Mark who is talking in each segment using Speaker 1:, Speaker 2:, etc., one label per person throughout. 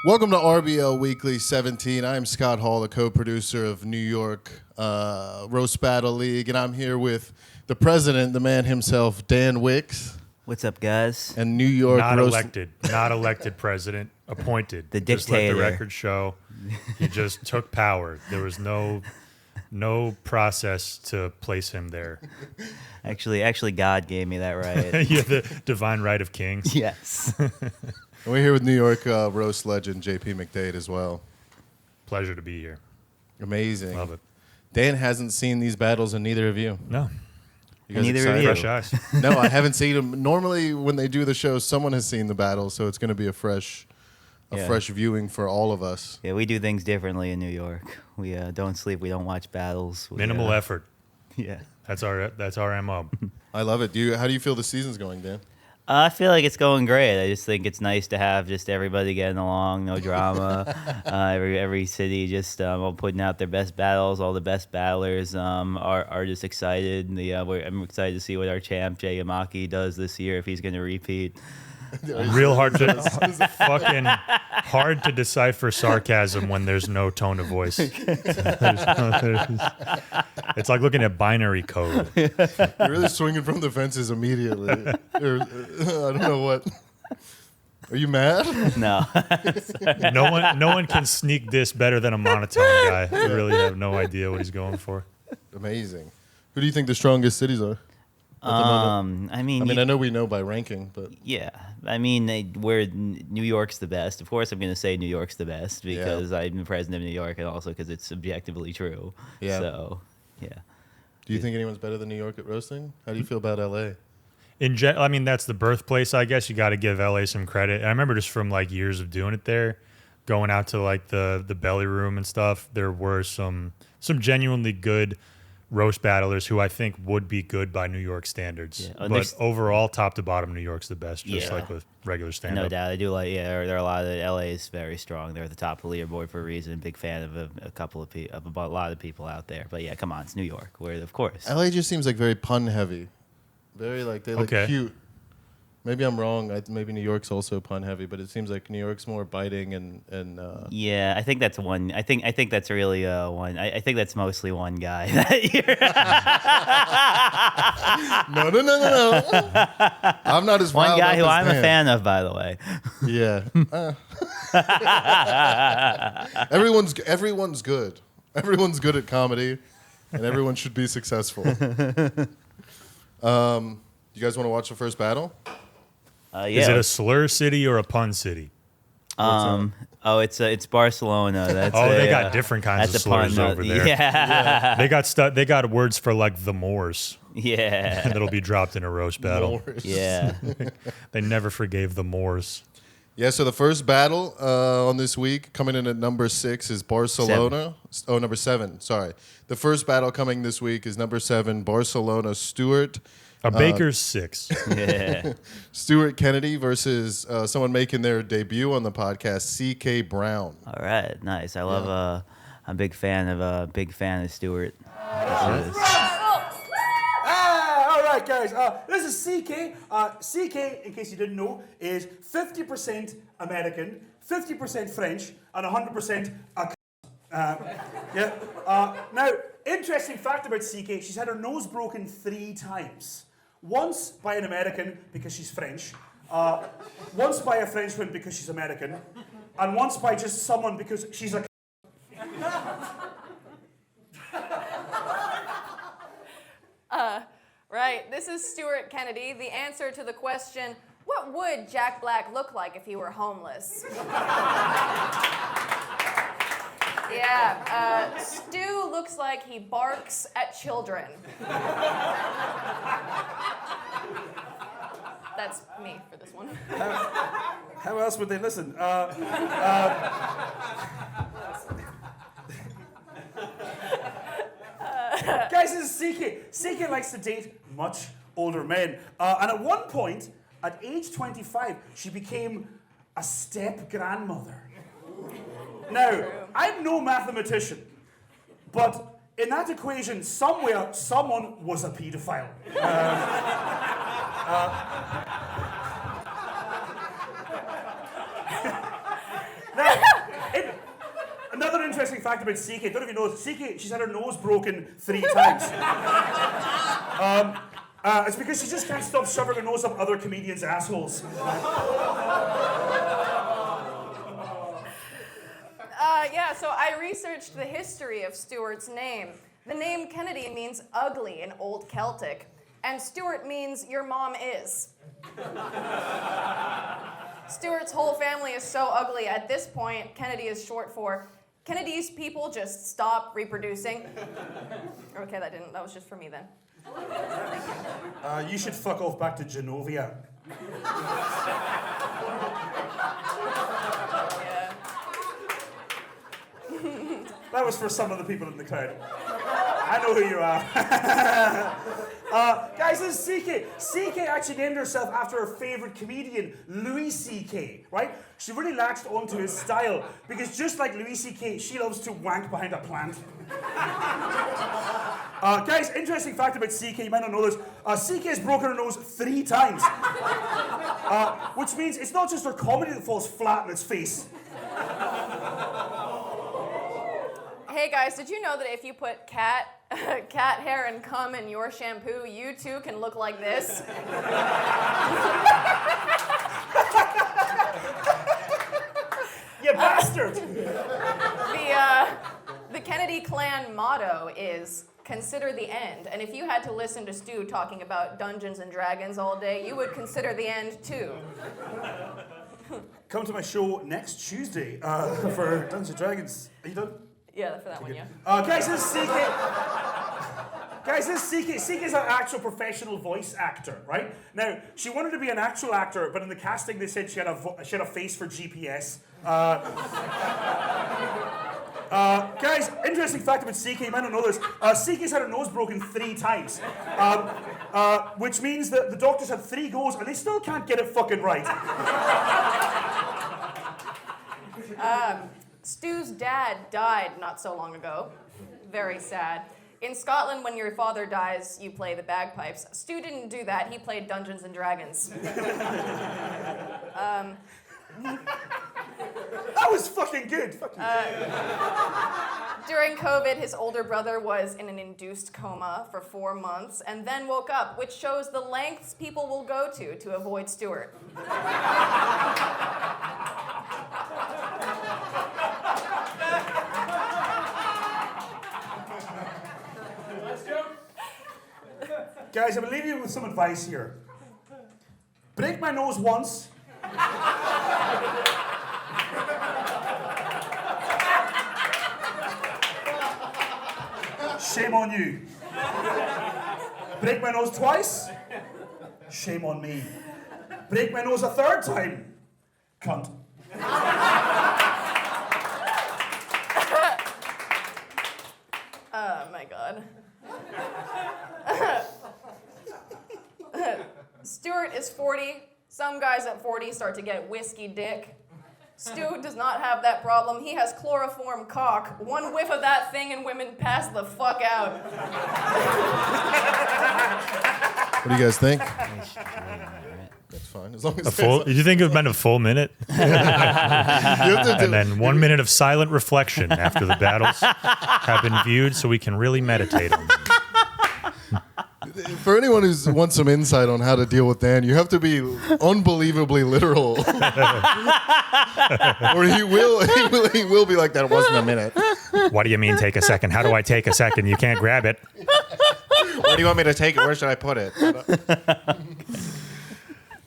Speaker 1: Welcome to RBL Weekly 17. I am Scott Hall, the co-producer of New York Roast Battle League, and I'm here with the president, the man himself, Dan Wickes.
Speaker 2: What's up, guys?
Speaker 1: And New York
Speaker 3: not elected president, appointed.
Speaker 2: The
Speaker 3: just
Speaker 2: dictator.
Speaker 3: Let the record show. He just took power. There was no process to place him there.
Speaker 2: Actually, God gave me that right.
Speaker 3: Yeah, the divine right of kings.
Speaker 2: Yes.
Speaker 1: And we're here with New York roast legend J.P. McDade as well.
Speaker 3: Pleasure to be here.
Speaker 1: Amazing.
Speaker 3: Love it.
Speaker 1: Dan hasn't seen these battles, and neither of you.
Speaker 3: No.
Speaker 1: You guys
Speaker 2: Neither of
Speaker 1: excited?
Speaker 2: you.
Speaker 3: Fresh eyes.
Speaker 1: No, I haven't seen them. Normally, when they do the show, someone has seen the battle, so it's going to be a fresh viewing for all of us.
Speaker 2: Yeah, we do things differently in New York. We don't sleep. We don't watch battles.
Speaker 3: Minimal effort.
Speaker 2: Yeah.
Speaker 3: That's our MO.
Speaker 1: I love it. How do you feel the season's going, Dan?
Speaker 2: I feel like it's going great. I just think it's nice to have just everybody getting along, no drama. Every city just all putting out their best battles. All the best battlers are just excited. I'm excited to see what our champ Jay Yamaki does this year, if he's going to repeat.
Speaker 3: Real hard to fucking hard to decipher sarcasm when there's no tone of voice. It's like looking at binary code.
Speaker 1: You're really swinging from the fences immediately. I don't know what. Are you mad?
Speaker 2: No.
Speaker 3: No one can sneak this better than a monotone guy. I really have no idea what he's going for.
Speaker 1: Amazing. Who do you think the strongest cities are?
Speaker 2: I
Speaker 1: know we know by ranking, but
Speaker 2: yeah. I mean, New York's the best. Of course, I'm going to say New York's the best because I'm the president of New York, and also because it's subjectively true.
Speaker 1: Yeah.
Speaker 2: So, yeah.
Speaker 1: Do you think anyone's better than New York at roasting? How do you feel about LA?
Speaker 3: That's the birthplace, I guess. You got to give LA some credit. And I remember just from like years of doing it there, going out to like the belly room and stuff, there were some genuinely good roast battlers who I think would be good by New York standards.
Speaker 2: Yeah.
Speaker 3: But overall, top to bottom, New York's the best, just like with regular stand-up.
Speaker 2: No doubt. I do like, there are a lot of, LA is very strong. They're at the top of the leaderboard for a reason. Big fan of a lot of people out there. But yeah, come on, it's New York, where, of course.
Speaker 1: LA just seems like very pun heavy. Very they look cute. Maybe I'm wrong. Maybe New York's also pun heavy, but it seems like New York's more biting and.
Speaker 2: Yeah, I think that's one. I think that's really one. I think that's mostly one guy that year.
Speaker 1: No. I'm not as
Speaker 2: one
Speaker 1: wild
Speaker 2: guy who I'm
Speaker 1: Dan.
Speaker 2: a fan of, by the way.
Speaker 1: Yeah. Everyone's good. Everyone's good at comedy, and everyone should be successful. You guys want to watch the first battle?
Speaker 2: Yeah.
Speaker 3: Is it a slur city or a pun city?
Speaker 2: It's Barcelona.
Speaker 3: They got different kinds of slurs over there.
Speaker 2: Yeah.
Speaker 3: They got words for like the Moors.
Speaker 2: Yeah.
Speaker 3: That'll be dropped in a roast battle.
Speaker 1: Moors.
Speaker 2: Yeah.
Speaker 3: They never forgave the Moors.
Speaker 1: Yeah, so the first battle on this week, coming in at number 6, is Barcelona. Number 7, sorry. The first battle coming this week is number 7, Barcelona Stewart.
Speaker 3: A Baker's 6.
Speaker 2: Yeah.
Speaker 1: Stuart Kennedy versus someone making their debut on the podcast, C.K. Brown.
Speaker 2: All right. Nice. I love. I'm a big fan of Stewart.
Speaker 4: All right, guys. This is CK. CK, in case you didn't know, is 50% American, 50% French, and 100% now, interesting fact about CK: she's had her nose broken 3 times. Once by an American because she's French, once by a Frenchman because she's American, and once by just someone because she's a.
Speaker 5: Right, this is Stuart Kennedy. The answer to the question, what would Jack Black look like if he were homeless? Yeah, Stu looks like he barks at children. That's me for this one.
Speaker 4: How else would they listen? Guys, this is CK. CK likes to date much older men. And at one point, at age 25, she became a step-grandmother. Now, I'm no mathematician, but in that equation, somewhere, someone was a paedophile. Now, fact about CK. Don't know if you know, CK, she's had her nose broken 3 times. It's because she just can't stop shoving her nose up other comedians' assholes.
Speaker 5: Yeah, so I researched the history of Stuart's name. The name Kennedy means ugly in Old Celtic, and Stuart means your mom is. Stuart's whole family is so ugly, at this point, Kennedy is short for Kennedy's people just stop reproducing. Okay, that was just for me then.
Speaker 4: You should fuck off back to Genovia.
Speaker 5: Yeah.
Speaker 4: That was for some of the people in the crowd. I know who you are. Guys, this is CK. CK actually named herself after her favorite comedian, Louis CK, right? She really latched onto his style because just like Louis CK, she loves to wank behind a plant. Guys, interesting fact about CK, you might not know this. CK has broken her nose 3 times. Which means it's not just her comedy that falls flat in its face.
Speaker 5: Hey guys, did you know that if you put cat hair and cum in your shampoo, you too can look like this?
Speaker 4: You bastard!
Speaker 5: The Kennedy clan motto is consider the end. And if you had to listen to Stu talking about Dungeons and Dragons all day, you would consider the end too.
Speaker 4: Come to my show next Tuesday for Dungeons and Dragons. Are you done?
Speaker 5: Yeah, for that one, yeah.
Speaker 4: Guys, this is CK. Guys, this is CK. CK is an actual professional voice actor, right? Now, she wanted to be an actual actor, but in the casting they said she had a face for GPS. Guys, interesting fact about CK, you might not know this. CK's had her nose broken 3 times. Which means that the doctors had 3 goes and they still can't get it fucking right.
Speaker 5: Stu's dad died not so long ago. Very sad. In Scotland, when your father dies, you play the bagpipes. Stu didn't do that. He played Dungeons and Dragons.
Speaker 4: That was fucking good.
Speaker 5: During COVID, his older brother was in an induced coma for 4 months and then woke up, which shows the lengths people will go to avoid Stuart.
Speaker 4: Guys, I'm gonna leave you with some advice here. Break my nose once. Shame on you. Break my nose twice. Shame on me. Break my nose a 3rd time. Cunt.
Speaker 5: Oh my God. Stuart is 40. Some guys at 40 start to get whiskey dick. Stu does not have that problem. He has chloroform cock. One whiff of that thing and women pass the fuck out.
Speaker 1: What do you guys think? That's fine. As long as
Speaker 3: Did you think it meant a full minute? And then 1 minute of silent reflection after the battles have been viewed so we can really meditate on them.
Speaker 1: For anyone who wants some insight on how to deal with Dan, you have to be unbelievably literal, or he will be like, that wasn't a minute.
Speaker 3: What do you mean take a second? How do I take a second? You can't grab it.
Speaker 1: Where do you want me to take it? Where should I put it?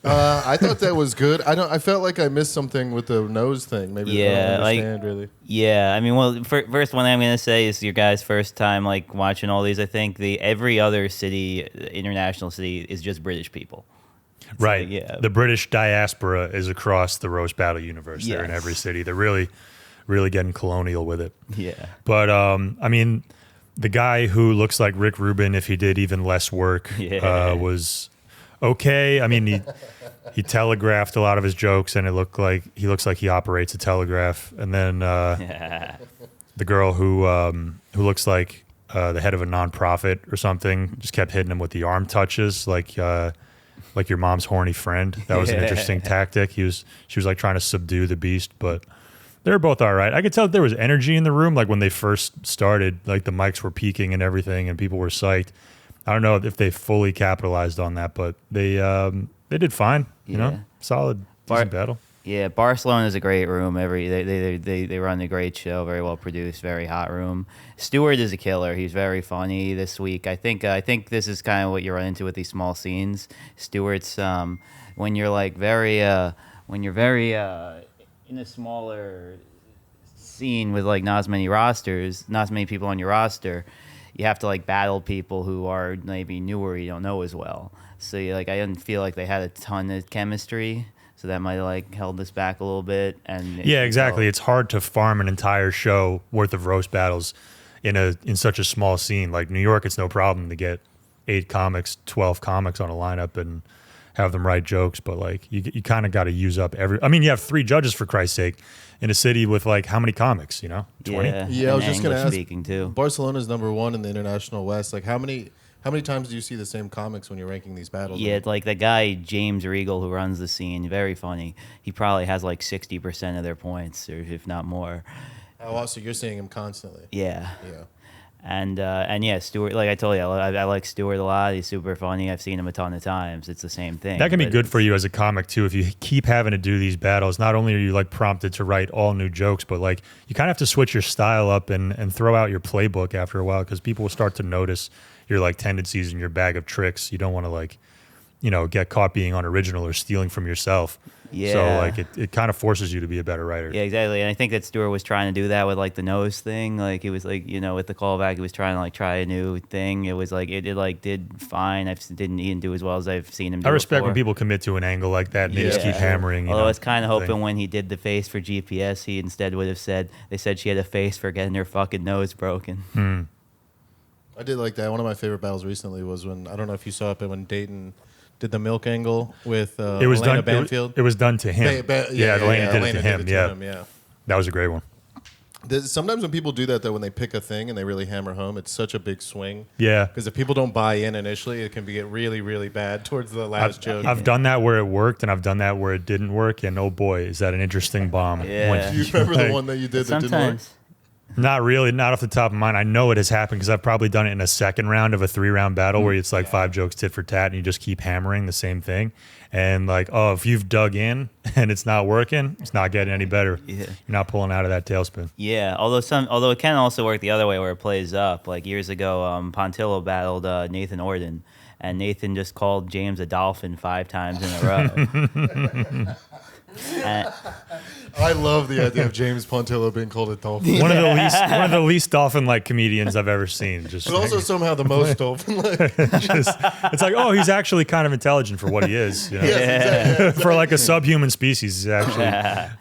Speaker 1: I thought that was good. I felt like I missed something with the nose thing. Maybe I don't understand really.
Speaker 2: Yeah, I mean, well, first one I'm gonna say is your guys' first time like watching all these. I think every other city, international city, is just British people. It's
Speaker 3: right.
Speaker 2: Like, yeah.
Speaker 3: The British diaspora is across the roast battle universe. They're in every city. They're really, really getting colonial with it.
Speaker 2: Yeah.
Speaker 3: But I mean, the guy who looks like Rick Rubin, if he did even less work, was okay. I mean, he telegraphed a lot of his jokes, and he looks like he operates a telegraph. And then the girl who looks like the head of a nonprofit or something just kept hitting him with the arm touches, like your mom's horny friend. That was an interesting tactic. She was like trying to subdue the beast, but They were both all right. I could tell that there was energy in the room, like when they first started, like the mics were peaking and everything, and people were psyched. I don't know if they fully capitalized on that, but they did fine. You know, solid, decent battle.
Speaker 2: Yeah, Barcelona is a great room. They run a great show, very well produced, very hot room. Stewart is a killer. He's very funny this week. I think this is kind of what you run into with these small scenes. Stewart's when you're like very in a smaller scene with like not as many people on your roster, you have to like battle people who are maybe newer, you don't know as well. So I didn't feel like they had a ton of chemistry. So that might have like held us back a little bit. And
Speaker 3: yeah, exactly. It's hard to farm an entire show worth of roast battles in such a small scene. Like New York, it's no problem to get 8 comics, 12 comics on a lineup and have them write jokes. But like you kind of got to use up you have 3 judges for Christ's sake in a city with like how many comics? 20.
Speaker 1: Yeah, I was just gonna ask.
Speaker 2: Speaking too.
Speaker 1: Barcelona's #1 in the International West. Like how many times do you see the same comics when you're ranking these battles?
Speaker 2: Yeah, like the guy James Regal who runs the scene, very funny. He probably has like 60% of their points, or if not more.
Speaker 1: Oh, so you're seeing him constantly.
Speaker 2: Yeah.
Speaker 1: Yeah.
Speaker 2: And yeah, Stewart. Like I told you, I like Stewart a lot. He's super funny. I've seen him a ton of times. It's the same thing.
Speaker 3: That can be good for you as a comic too. If you keep having to do these battles, not only are you like prompted to write all new jokes, but like you kind of have to switch your style up and throw out your playbook after a while, because people will start to notice your like tendencies and your bag of tricks. You don't want to like, get caught being unoriginal or stealing from yourself.
Speaker 2: Yeah.
Speaker 3: So like it kind of forces you to be a better writer.
Speaker 2: Yeah, exactly. And I think that Stewart was trying to do that with like the nose thing. Like it was like, with the callback, he was trying to like try a new thing. It was like it did fine. He didn't do as well as I've seen him do.
Speaker 3: I respect
Speaker 2: before.
Speaker 3: when people commit to an angle like that and they just keep hammering.
Speaker 2: Although I was kind of hoping when he did the face for GPS, he instead would have said, they said she had a face for getting her fucking nose broken.
Speaker 1: I did like that. One of my favorite battles recently was when, I don't know if you saw it, but when Dayton did the milk angle with Elena Banfield.
Speaker 3: It was done to him. Elena did it to him.
Speaker 1: Yeah.
Speaker 3: That was a great one.
Speaker 1: Sometimes when people do that, though, when they pick a thing and they really hammer home, it's such a big swing.
Speaker 3: Yeah.
Speaker 1: Because if people don't buy in initially, it can get really, really bad towards the last joke.
Speaker 3: I've done that where it worked, and I've done that where it didn't work, and oh boy, is that an interesting bomb.
Speaker 2: Yeah.
Speaker 1: Do you remember the one that you did that didn't work?
Speaker 2: Sometimes.
Speaker 3: Not really, not off the top of mind. I know it has happened because I've probably done it in a second round of a 3-round battle where it's like 5 jokes tit for tat and you just keep hammering the same thing. And like, if you've dug in and it's not working, it's not getting any better.
Speaker 2: Yeah.
Speaker 3: You're not pulling out of that tailspin.
Speaker 2: Yeah, although it can also work the other way where it plays up. Like years ago, Pontillo battled Nathan Orden, and Nathan just called James a dolphin 5 times in a row.
Speaker 1: I love the idea of James Pontillo being called a dolphin.
Speaker 3: One of the least dolphin-like comedians I've ever seen. Just
Speaker 1: but also somehow the most dolphin-like.
Speaker 3: it's like, he's actually kind of intelligent for what he is.
Speaker 1: Yes, exactly.
Speaker 3: For like a subhuman species, he's actually.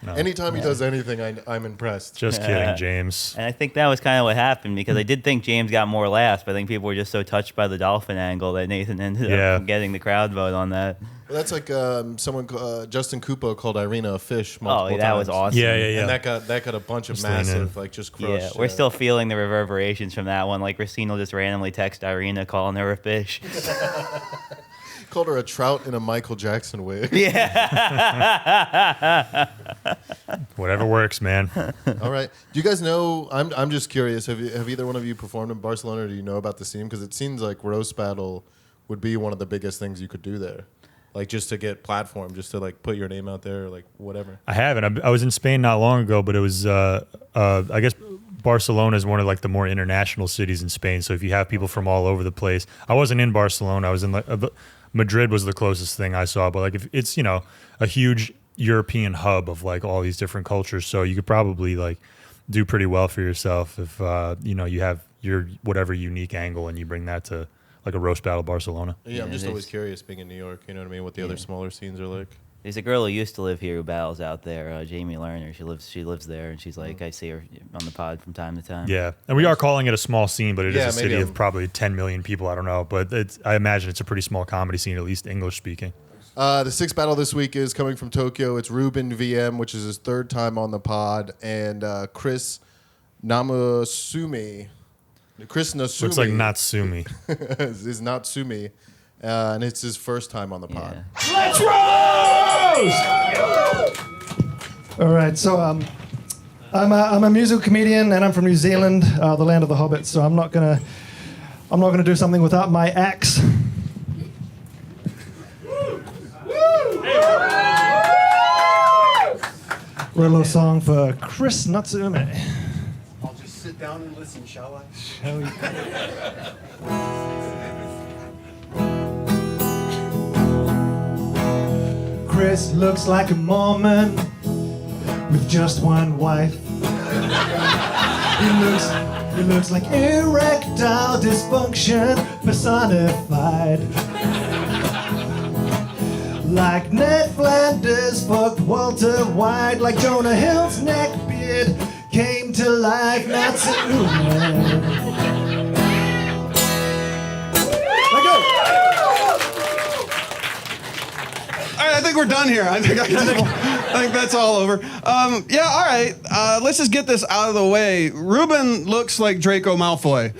Speaker 3: No.
Speaker 1: Anytime he does anything, I'm impressed.
Speaker 3: Just kidding, James.
Speaker 2: And I think that was kind of what happened, because I did think James got more laughs, but I think people were just so touched by the dolphin angle that Nathan ended up getting the crowd vote on that.
Speaker 1: Well, that's like Justin Kupo called Irina a fish multiple times.
Speaker 2: That was awesome.
Speaker 3: Yeah.
Speaker 1: And that got a bunch of massive, just crushed.
Speaker 2: Yeah, we're still feeling the reverberations from that one. Like Racine will just randomly text Irina calling her a fish.
Speaker 1: Called her a trout in a Michael Jackson wig.
Speaker 2: Yeah.
Speaker 3: Whatever works, man.
Speaker 1: All right. Do you guys know? I'm just curious. Have either one of you performed in Barcelona? Or do you know about the scene? Because it seems like roast battle would be one of the biggest things you could do there. Like just to get platform, just to like put your name out there, or like whatever.
Speaker 3: I haven't. I was in Spain not long ago, but it was I guess Barcelona is one of like the more international cities in Spain. So if you have people from all over the place, I wasn't in Barcelona. I was in like Madrid was the closest thing I saw. But like if it's a huge European hub of like all these different cultures, so you could probably like do pretty well for yourself if you have your whatever unique angle and you bring that to like a roast battle Barcelona.
Speaker 1: Yeah, I'm just always curious being in New York, you know what I mean, what the other smaller scenes are like.
Speaker 2: There's a girl who used to live here who battles out there, Jamie Lerner. She lives there, and she's like, I see her on the pod from time to time.
Speaker 3: Yeah, and we are calling it a small scene, but it is a city
Speaker 1: maybe
Speaker 3: of probably 10 million people. I don't know, but I imagine it's a pretty small comedy scene, at least English speaking.
Speaker 1: The 6th battle this week is coming from Tokyo. It's Ruben VM, which is his 3rd time on the pod, and Chris Nasumi.
Speaker 3: Looks like Natsumi.
Speaker 1: is Natsumi, and it's his 1st time on the pod.
Speaker 6: Let's roast! All right, so I'm a musical comedian, and I'm from New Zealand, the land of the hobbits. So I'm not gonna do something without my axe. We're a little song for Chris Natsume.
Speaker 7: I'll just sit down and listen, shall I?
Speaker 6: Shall we? Chris looks like a Mormon with just one wife. He looks like erectile dysfunction personified. Like Ned Flanders fucked Walter White, like Jonah Hill's neckbeard came to life. Natsume.
Speaker 7: I think we're done here. I think that's all over. Yeah, all right. Let's just get this out of the way. Ruben looks like Draco Malfoy.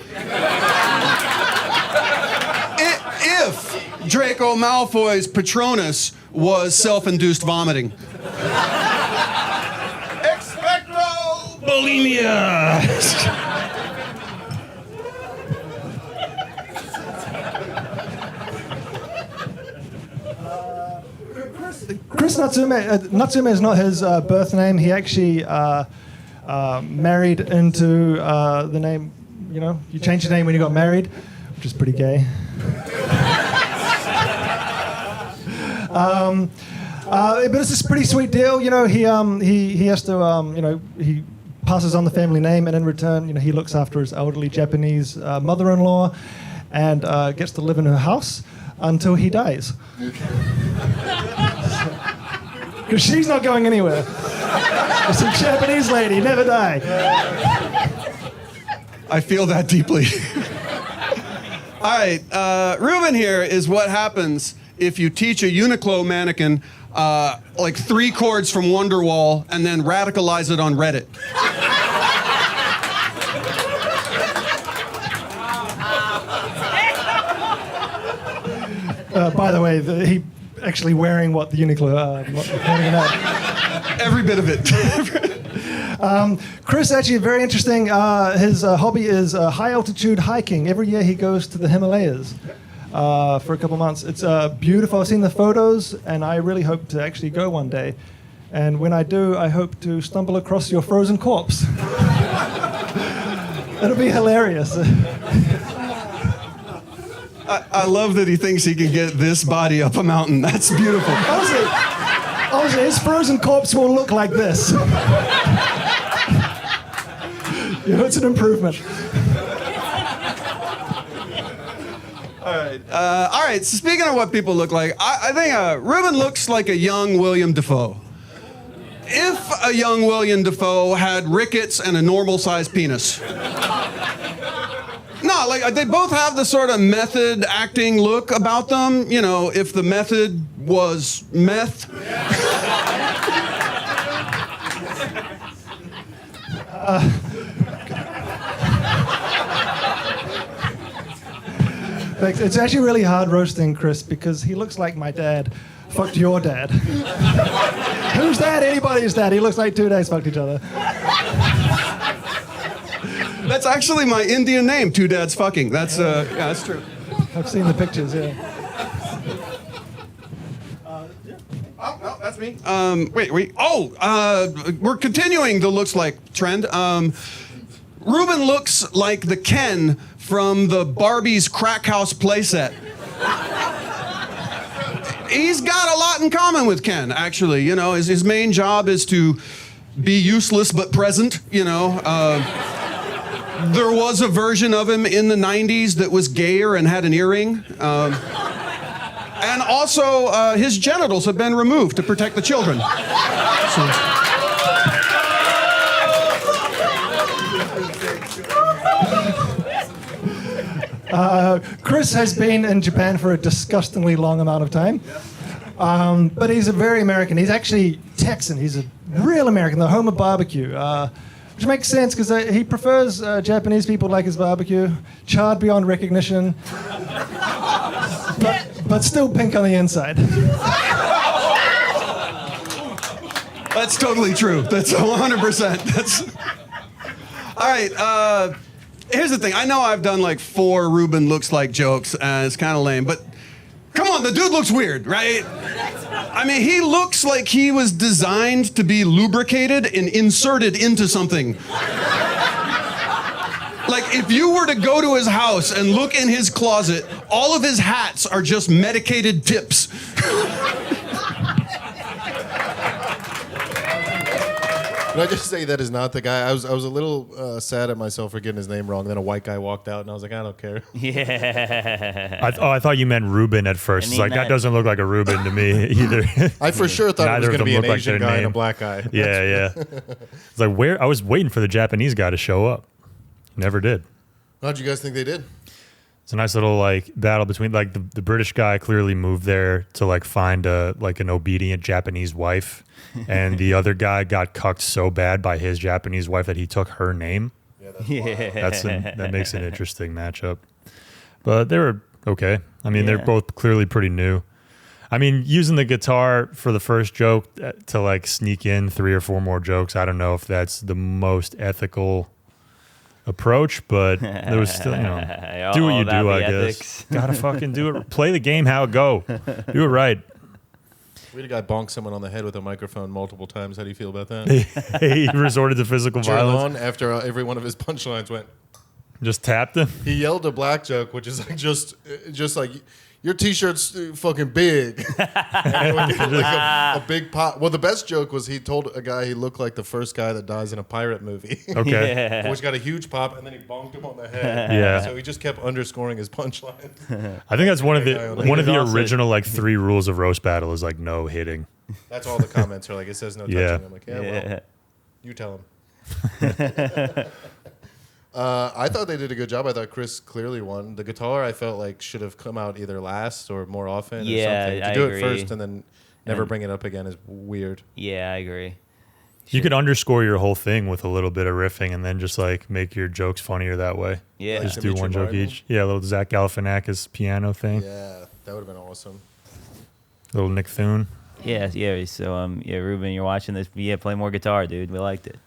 Speaker 7: If Draco Malfoy's Patronus was self-induced vomiting. Expecto bulimia.
Speaker 6: Chris Natsume. Natsume is not his birth name. He actually married into the name. You know, you changed your name when you got married, which is pretty gay. But it's this pretty sweet deal. You know, he has to he passes on the family name, and in return, he looks after his elderly Japanese mother-in-law, and gets to live in her house until he dies. Because she's not going anywhere. It's a Japanese lady, never die.
Speaker 7: I feel that deeply. All right, Ruben here is what happens if you teach a Uniqlo mannequin like 3 chords from Wonderwall and then radicalize it on Reddit.
Speaker 6: By the way, he actually wearing what the Uniqlo pointing out.
Speaker 7: Every bit of it.
Speaker 6: Chris, actually very interesting. His hobby is high altitude hiking. Every year he goes to the Himalayas for a couple months. It's beautiful. I've seen the photos, and I really hope to actually go one day. And when I do, I hope to stumble across your frozen corpse. It'll be hilarious.
Speaker 7: I love that he thinks he can get this body up a mountain. That's beautiful.
Speaker 6: Honestly, his frozen corpse will look like this. It's an improvement.
Speaker 7: All right. So speaking of what people look like, I think Ruben looks like a young William Dafoe. If a young William Dafoe had rickets and a normal-sized penis. No, like they both have the sort of method acting look about them. You know, if the method was meth.
Speaker 6: It's actually really hard roasting Chris because he looks like my dad. Fucked your dad. Who's that? Anybody's dad. He looks like 2 days fucked each other.
Speaker 7: That's actually my Indian name, 2 dads fucking. That's yeah, that's true.
Speaker 6: I've seen the pictures, yeah.
Speaker 7: Oh, no, that's me. Wait. Oh, we're continuing the looks like trend. Ruben looks like the Ken from the Barbie's Crack House playset. He's got a lot in common with Ken, actually. You know, his main job is to be useless but present, you know. There was a version of him in the 90s that was gayer and had an earring. And also, his genitals have been removed to protect the children.
Speaker 6: Chris has been in Japan for a disgustingly long amount of time. But he's a very American. He's actually Texan. He's a real American, the home of barbecue. Which makes sense because he prefers Japanese people like his barbecue, charred beyond recognition, but still pink on the inside.
Speaker 7: That's totally true. That's 100%. That's all right. Here's the thing. I know I've done like 4 Ruben looks like jokes, and it's kind of lame, but come on, the dude looks weird, right? I mean, he looks like he was designed to be lubricated and inserted into something. Like, if you were to go to his house and look in his closet, all of his hats are just medicated tips.
Speaker 1: Can I just say that is not the guy? I was a little sad at myself for getting his name wrong. Then a white guy walked out, and I was like, I don't care.
Speaker 2: Yeah.
Speaker 3: I thought you meant Ruben at first.
Speaker 2: I
Speaker 3: It's
Speaker 2: mean,
Speaker 3: like, that doesn't look like a Ruben to me either.
Speaker 1: I for sure thought it was
Speaker 3: Neither of
Speaker 1: going to be
Speaker 3: them
Speaker 1: an
Speaker 3: look like
Speaker 1: Asian
Speaker 3: their
Speaker 1: guy and a
Speaker 3: name.
Speaker 1: black guy.
Speaker 3: Yeah. It's like, I was waiting for the Japanese guy to show up. Never did.
Speaker 1: How'd you guys think they did?
Speaker 3: It's a nice little like battle between like the British guy clearly moved there to like find an obedient Japanese wife, and the other guy got cucked so bad by his Japanese wife that he took her name.
Speaker 1: Yeah, that's
Speaker 3: That makes an interesting matchup. But they were okay. I mean, they're both clearly pretty new. I mean, using the guitar for the first joke to like sneak in 3 or 4 more jokes, I don't know if that's the most ethical approach, but there was still, do what you do, I guess. Gotta fucking do it. Play the game how it go. Do it right.
Speaker 1: We had a guy bonk someone on the head with a microphone multiple times. How do you feel about that?
Speaker 3: He resorted to physical violence.
Speaker 1: After every one of his punchlines went,
Speaker 3: just tapped him.
Speaker 1: he yelled a black joke, which is like just like, your T-shirt's fucking big. And it would get like a big pop. Well, the best joke was he told a guy he looked like the first guy that dies in a pirate movie.
Speaker 3: Okay.
Speaker 2: Yeah.
Speaker 1: Which got a huge pop, and then he bonked him on the head.
Speaker 3: Yeah.
Speaker 1: So he just kept underscoring his punchline.
Speaker 3: I think that's one of the
Speaker 2: also-
Speaker 3: original like 3 rules of roast battle is like no hitting.
Speaker 1: That's all the comments are like. It says no touching.
Speaker 3: Yeah.
Speaker 1: I'm like, well, you tell him. I thought they did a good job. I thought Chris clearly won. The guitar, I felt like should have come out either last or more often.
Speaker 2: Yeah,
Speaker 1: or something. To
Speaker 2: I
Speaker 1: do
Speaker 2: agree.
Speaker 1: it first and then never bring it up again is weird.
Speaker 2: Yeah, I agree.
Speaker 3: You could underscore your whole thing with a little bit of riffing and then just like make your jokes funnier that way.
Speaker 2: Yeah.
Speaker 3: Just do
Speaker 1: Dimitri
Speaker 3: one joke
Speaker 1: Martin?
Speaker 3: each. Yeah, a little Zach Galifianakis piano thing.
Speaker 1: Yeah, that would have been awesome.
Speaker 3: Little Nick Thune.
Speaker 2: Yeah. So Ruben, you're watching this. Yeah, play more guitar, dude. We liked it.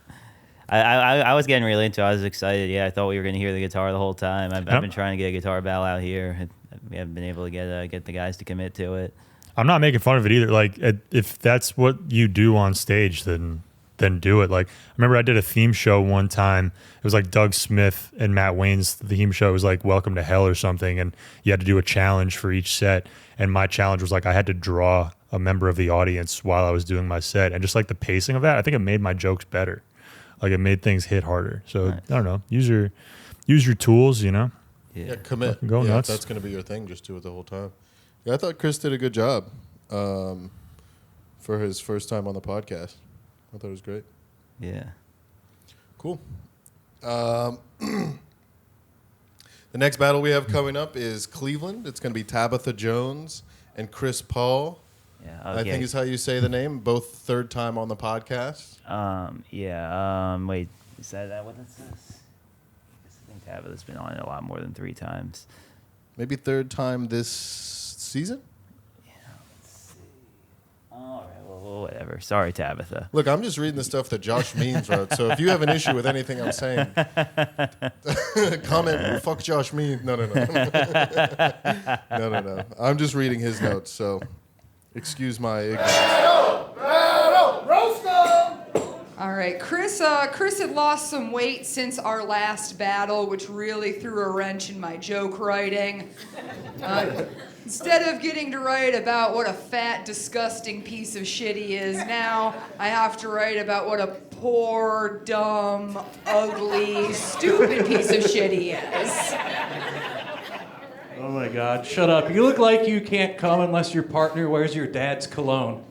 Speaker 2: I was getting really into it. I was excited. Yeah, I thought we were going to hear the guitar the whole time. I've been trying to get a guitar battle out here. We haven't been able to get the guys to commit to it.
Speaker 3: I'm not making fun of it either. Like, if that's what you do on stage, then do it. Like, I remember I did a theme show one time. It was like Doug Smith and Matt Wayne's theme show. It was like Welcome to Hell or something, and you had to do a challenge for each set. And my challenge was like I had to draw a member of the audience while I was doing my set, and just like the pacing of that, I think it made my jokes better. Like, it made things hit harder. So
Speaker 2: Nice.
Speaker 3: I don't know. Use your tools.
Speaker 1: Yeah, commit.
Speaker 3: Fucking go
Speaker 1: yeah,
Speaker 3: nuts.
Speaker 1: If that's going to be your thing, just do it the whole time. Yeah, I thought Chris did a good job for his first time on the podcast. I thought it was great.
Speaker 2: Yeah.
Speaker 1: Cool. The next battle we have coming up is Cleveland. It's going to be Tabitha Jones and Chris Paul.
Speaker 2: Yeah.
Speaker 1: I think is how you say the name. Both third time on the podcast.
Speaker 2: Wait. Is that what this is? I think Tabitha's been on it a lot more than 3 times.
Speaker 1: Maybe third time this season?
Speaker 2: Yeah. Let's see. All right. Well, whatever. Sorry, Tabitha.
Speaker 1: Look, I'm just reading the stuff that Josh Means wrote. So if you have an issue with anything I'm saying, comment, fuck Josh Means. No. No. I'm just reading his notes, so excuse my ignorance.
Speaker 8: All right, Chris had lost some weight since our last battle, which really threw a wrench in my joke writing. Instead of getting to write about what a fat, disgusting piece of shit he is, now I have to write about what a poor, dumb, ugly, stupid piece of shit he is.
Speaker 9: Oh my God, shut up. You look like you can't come unless your partner wears your dad's cologne.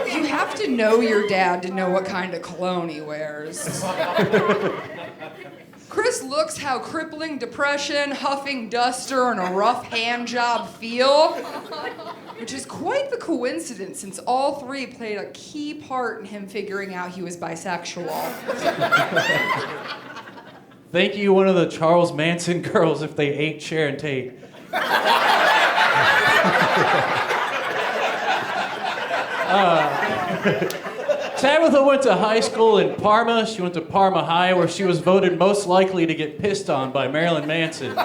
Speaker 8: You have to know your dad to know what kind of cologne he wears. Chris looks how crippling depression, huffing duster, and a rough hand job feel, which is quite the coincidence since all 3 played a key part in him figuring out he was bisexual.
Speaker 9: Thank you, one of the Charles Manson girls, if they ate Sharon Tate. Tabitha went to high school in Parma. She went to Parma High, where she was voted most likely to get pissed on by Marilyn Manson.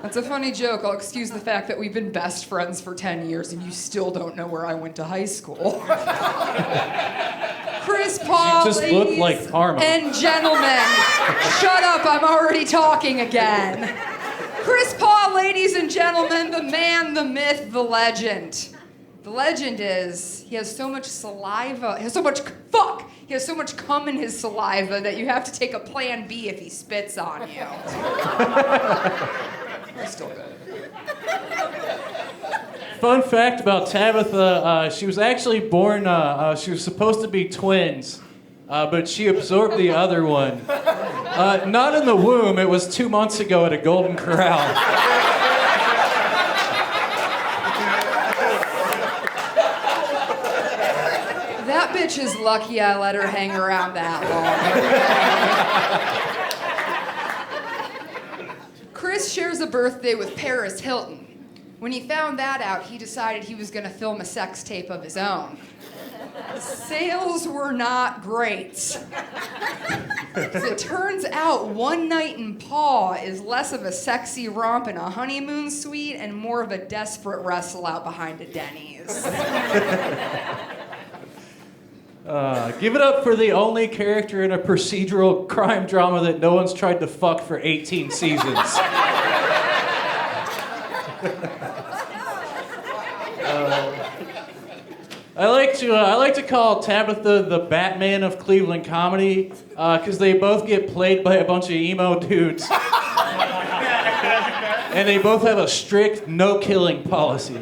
Speaker 8: That's a funny joke. I'll excuse the fact that we've been best friends for 10 years and you still don't know where I went to high school. Chris Paul,
Speaker 9: Just
Speaker 8: ladies
Speaker 9: looked like Parma.
Speaker 8: and gentlemen. Shut up, I'm already talking again. Chris Paul, ladies and gentlemen, the man, the myth, the legend. The legend is he has so much saliva, he has so much cum in his saliva that you have to take a plan B if he spits on you. Still good.
Speaker 9: Fun fact about Tabitha, she was actually born, she was supposed to be twins, but she absorbed the other one. Not in the womb, it was 2 months ago at a Golden Corral.
Speaker 8: That bitch is lucky I let her hang around that long. Chris shares a birthday with Paris Hilton. When he found that out, he decided he was going to film a sex tape of his own. Sales were not great. As it turns out, One Night in Paw is less of a sexy romp in a honeymoon suite and more of a desperate wrestle out behind a Denny's.
Speaker 9: Give it up for the only character in a procedural crime drama that no one's tried to fuck for 18 seasons. I like to call Tabitha the Batman of Cleveland comedy because they both get played by a bunch of emo dudes. And they both have a strict no-killing policy.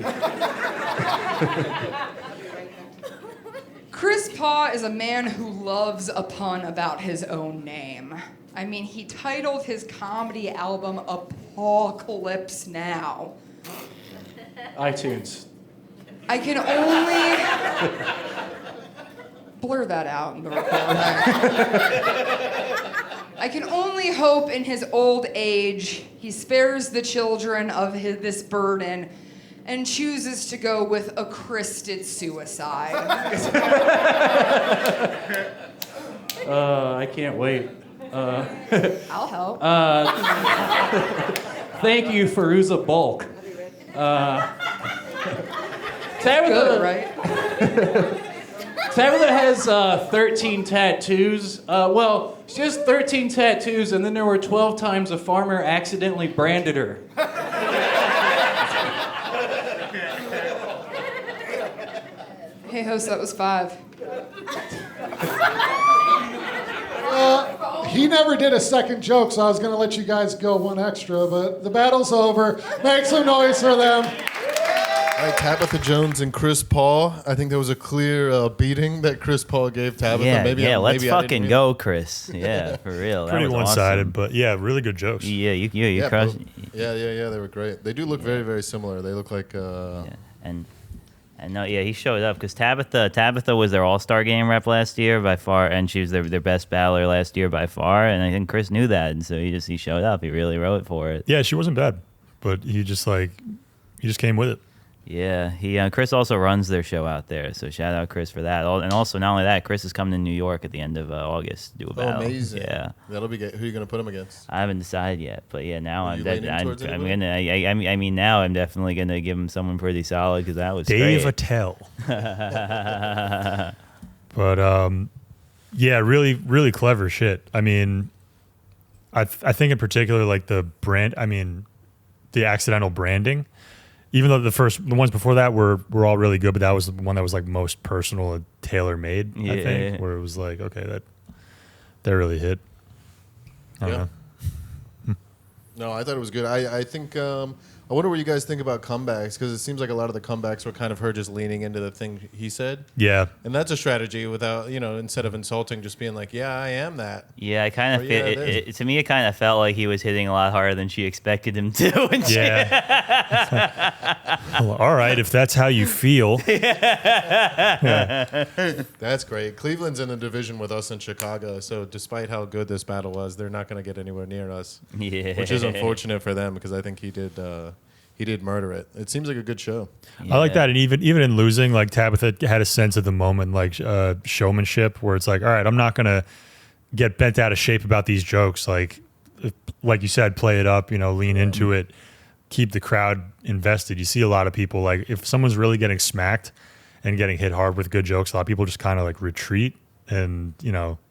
Speaker 8: Chris Paw is a man who loves a pun about his own name. I mean, he titled his comedy album Apocalypse Now.
Speaker 9: iTunes.
Speaker 8: I can only blur that out in the recording. I can only hope in his old age he spares the children of this burden and chooses to go with a Christed suicide.
Speaker 9: I can't wait.
Speaker 8: I'll help.
Speaker 9: Thank you, Feruza Bulk. Tabitha,
Speaker 8: Good, right?
Speaker 9: Tabitha has 13 tattoos. Well, she has 13 tattoos, and then there were 12 times a farmer accidentally branded her.
Speaker 8: Hey, host, that was 5.
Speaker 10: He never did a second joke, so I was going to let you guys go one extra, but the battle's over. Make some noise for them.
Speaker 1: All right, Tabitha Jones and Chris Paul. I think there was a clear beating that Chris Paul gave Tabitha.
Speaker 2: Let's fucking go, Chris. Yeah, for real. That
Speaker 3: Pretty
Speaker 2: was
Speaker 3: one-sided,
Speaker 2: awesome.
Speaker 3: but yeah, really good jokes.
Speaker 2: Yeah, you crushed.
Speaker 1: Yeah, they were great. They do look very, very similar. They look like.
Speaker 2: And no, yeah, he showed up because Tabitha was their All-Star game rep last year by far, and she was their best battler last year by far. And I think Chris knew that, and so he showed up. He really wrote for it.
Speaker 3: Yeah, she wasn't bad, but he just came with it.
Speaker 2: Yeah, Chris also runs their show out there, so shout out Chris for that. And also, not only that, Chris is coming to New York at the end of August to do a battle.
Speaker 1: Amazing!
Speaker 2: Yeah,
Speaker 1: that'll be good. Who are you gonna put him against?
Speaker 2: I haven't decided yet, but yeah, now I'm definitely gonna give him someone pretty solid because that was
Speaker 3: Dave
Speaker 2: great.
Speaker 3: Attell. But yeah, really, really clever shit. I mean, I think in particular, like the brand. I mean, the accidental branding. Even though the ones before that were all really good, but that was the one that was like most personal and tailor made.
Speaker 2: Yeah.
Speaker 3: I think where it was like, okay, that really hit. I don't know.
Speaker 1: No, I thought it was good. I think I wonder what you guys think about comebacks, because it seems like a lot of the comebacks were kind of her just leaning into the thing he said.
Speaker 3: Yeah.
Speaker 1: And that's a strategy without, instead of insulting, just being like, yeah, I am that.
Speaker 2: Yeah, I kind of
Speaker 1: Or,
Speaker 2: feel
Speaker 1: yeah,
Speaker 2: it, to me. It kind of felt like he was hitting a lot harder than she expected him to. And
Speaker 3: Well, all right, if that's how you feel.
Speaker 1: That's great. Cleveland's in a division with us in Chicago, so despite how good this battle was, they're not going to get anywhere near us.
Speaker 2: Yeah.
Speaker 1: Which is unfortunate for them, because I think he did murder it. It seems like a good show.
Speaker 2: Yeah.
Speaker 3: I like that, and even in losing, like Tabitha had a sense of the moment, like showmanship, where it's like, all right, I'm not gonna get bent out of shape about these jokes. Like you said, play it up, lean into it, keep the crowd invested. You see a lot of people, like if someone's really getting smacked and getting hit hard with good jokes, a lot of people just kind of like retreat and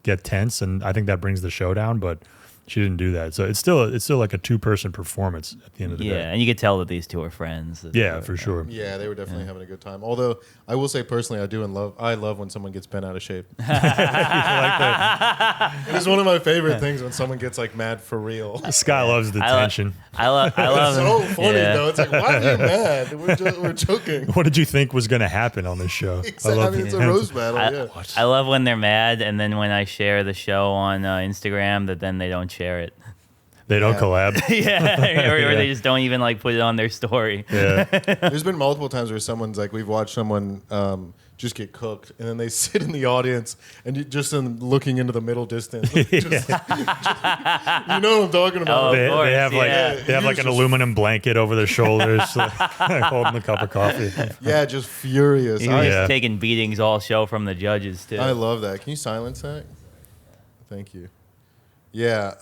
Speaker 3: get tense, and I think that brings the show down. But she didn't do that, so it's still like a 2-person performance at the end of the day.
Speaker 2: Yeah, and you could tell that these two are friends.
Speaker 3: Yeah, for sure.
Speaker 1: Yeah, they were definitely having a good time. Although I will say personally, I love when someone gets bent out of shape. It's one of my favorite things when someone gets like mad for real.
Speaker 3: Scott loves the tension.
Speaker 2: I love.
Speaker 1: It's so funny though. It's like, why are you mad? We're joking.
Speaker 3: What did you think was going to happen on this show?
Speaker 1: Exactly. I mean, it's a roast battle.
Speaker 2: I love when they're mad, and then when I share the show on Instagram, that then they don't share it.
Speaker 3: They don't collab.
Speaker 2: Yeah, or they just don't even like put it on their story.
Speaker 3: Yeah.
Speaker 1: There's been multiple times where someone's like, we've watched someone just get cooked, and then they sit in the audience and looking into the middle distance. You know what I'm talking about?
Speaker 3: They have like an aluminum blanket over their shoulders, holding a cup of coffee.
Speaker 1: Yeah, just furious.
Speaker 2: He was taking beatings all show from the judges too.
Speaker 1: I love that. Can you silence that? Thank you. Yeah.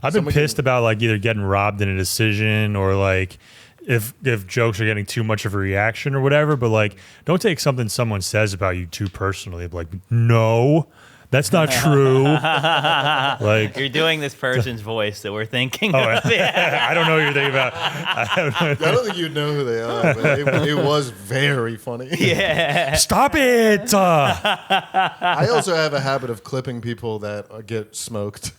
Speaker 3: I've been pissed about like either getting robbed in a decision or like if jokes are getting too much of a reaction or whatever, but like don't take something someone says about you too personally. Like, no, that's not true. Like,
Speaker 2: you're doing this person's voice that we're thinking.
Speaker 3: I don't know what you're thinking about.
Speaker 1: I don't think you'd know who they are, but it was very funny.
Speaker 2: Yeah.
Speaker 3: Stop it.
Speaker 1: I also have a habit of clipping people that get smoked.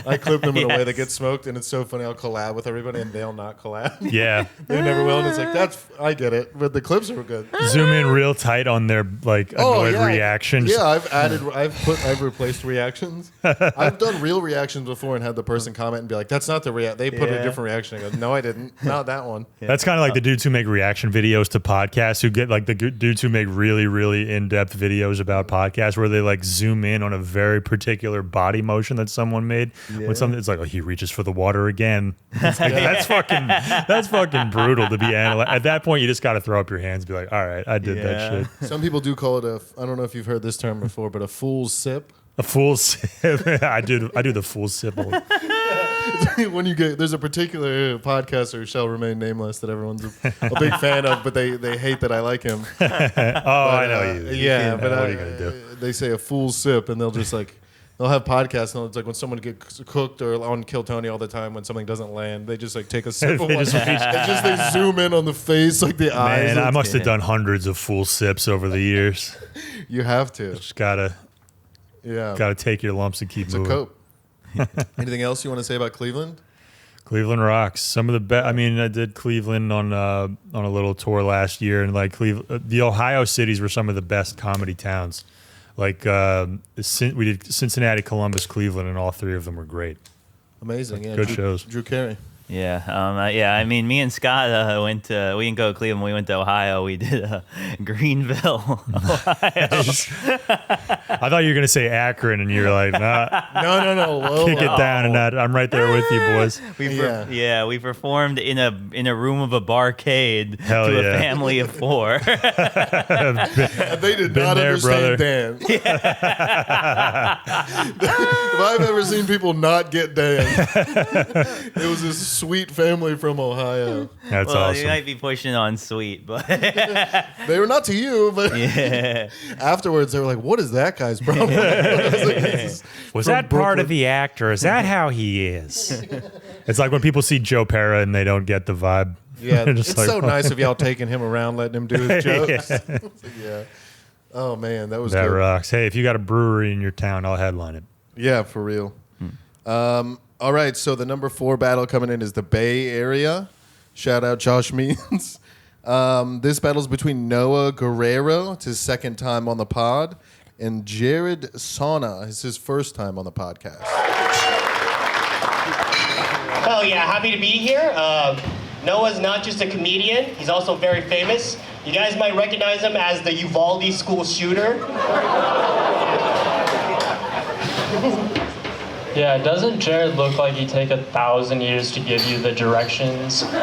Speaker 1: I clip them in a way that gets smoked, and it's so funny. I'll collab with everybody, and they'll not collab.
Speaker 3: Yeah.
Speaker 1: They never will, and it's like, I get it, but the clips are good.
Speaker 3: Zoom in real tight on their like annoyed reactions.
Speaker 1: Yeah, I've replaced reactions. I've done real reactions before and had the person comment and be like, that's not the react. They put a different reaction. I go, no, I didn't. Not that one.
Speaker 3: Yeah. That's kind of like the dudes who make reaction videos to podcasts, who get like the dudes who make really, really in-depth videos about podcasts where they like zoom in on a very particular body motion that someone made.
Speaker 1: Yeah.
Speaker 3: When something, it's like, oh, he reaches for the water again. It's like, that's fucking brutal to be analyzed. At that point, you just got to throw up your hands and be like, all right, I did that shit.
Speaker 1: Some people do call it I don't know if you've heard this term before, but a fool's sip.
Speaker 3: A fool's sip. I do the fool sip.
Speaker 1: When there's a particular podcaster, shall remain nameless, that everyone's a big fan of, but they hate that I like him.
Speaker 3: I know you.
Speaker 1: Yeah, but
Speaker 3: what are you gonna do?
Speaker 1: They say a fool's sip, and they'll just like. They'll have podcasts, and it's like when someone gets cooked or on Kill Tony all the time, when something doesn't land, they just like take a sip of one. They zoom in on the face, like the eyes.
Speaker 3: Man, I must have done hundreds of full sips over the years.
Speaker 1: You have to.
Speaker 3: Just gotta take your lumps and keep moving.
Speaker 1: It's a cope. Anything else you want to say about Cleveland?
Speaker 3: Cleveland rocks. Some of the best. I mean, I did Cleveland on a little tour last year, and like the Ohio cities were some of the best comedy towns. Like we did Cincinnati, Columbus, Cleveland, and all three of them were great.
Speaker 1: Amazing, yeah.
Speaker 3: Good shows.
Speaker 1: Drew Carey.
Speaker 2: Yeah, I mean, me and Scott we didn't go to Cleveland. We went to Ohio. We did Greenville, Ohio.
Speaker 3: I thought you were gonna say Akron, and you were like, nah.
Speaker 1: No. Whoa,
Speaker 3: kick it down, and I'm right there with you, boys.
Speaker 2: We performed in a room of a barcade
Speaker 3: Hell
Speaker 2: to
Speaker 3: yeah.
Speaker 2: a family of 4.
Speaker 1: They did not
Speaker 3: there,
Speaker 1: understand
Speaker 3: brother.
Speaker 1: Dan. If I've ever seen people not get Dan, it was this sweet family from Ohio.
Speaker 3: That's
Speaker 2: well,
Speaker 3: awesome.
Speaker 2: You might be pushing on sweet, but
Speaker 1: they were not to you, but afterwards they were like, "What is that guy's problem?"
Speaker 3: Was that part of the actor? Is that how he is? It's like when people see Joe Pera and they don't get the vibe.
Speaker 1: Yeah, it's
Speaker 3: like,
Speaker 1: so nice of y'all taking him around, letting him do his jokes. Yeah. Oh man, that was
Speaker 3: that
Speaker 1: good.
Speaker 3: rocks. Hey, if you got a brewery in your town, I'll headline it.
Speaker 1: Yeah, for real. All right, so the number 4 battle coming in is the Bay Area. Shout out Josh Means. This battle's between Noah Guerrero, it's his second time on the pod, and Jared Sauna. It's his first time on the podcast.
Speaker 11: Hell yeah, happy to be here. Noah's not just a comedian, he's also very famous. You guys might recognize him as the Uvalde school shooter.
Speaker 12: Yeah, doesn't Jared look like he'd take 1,000 years to give you the directions?
Speaker 11: Right?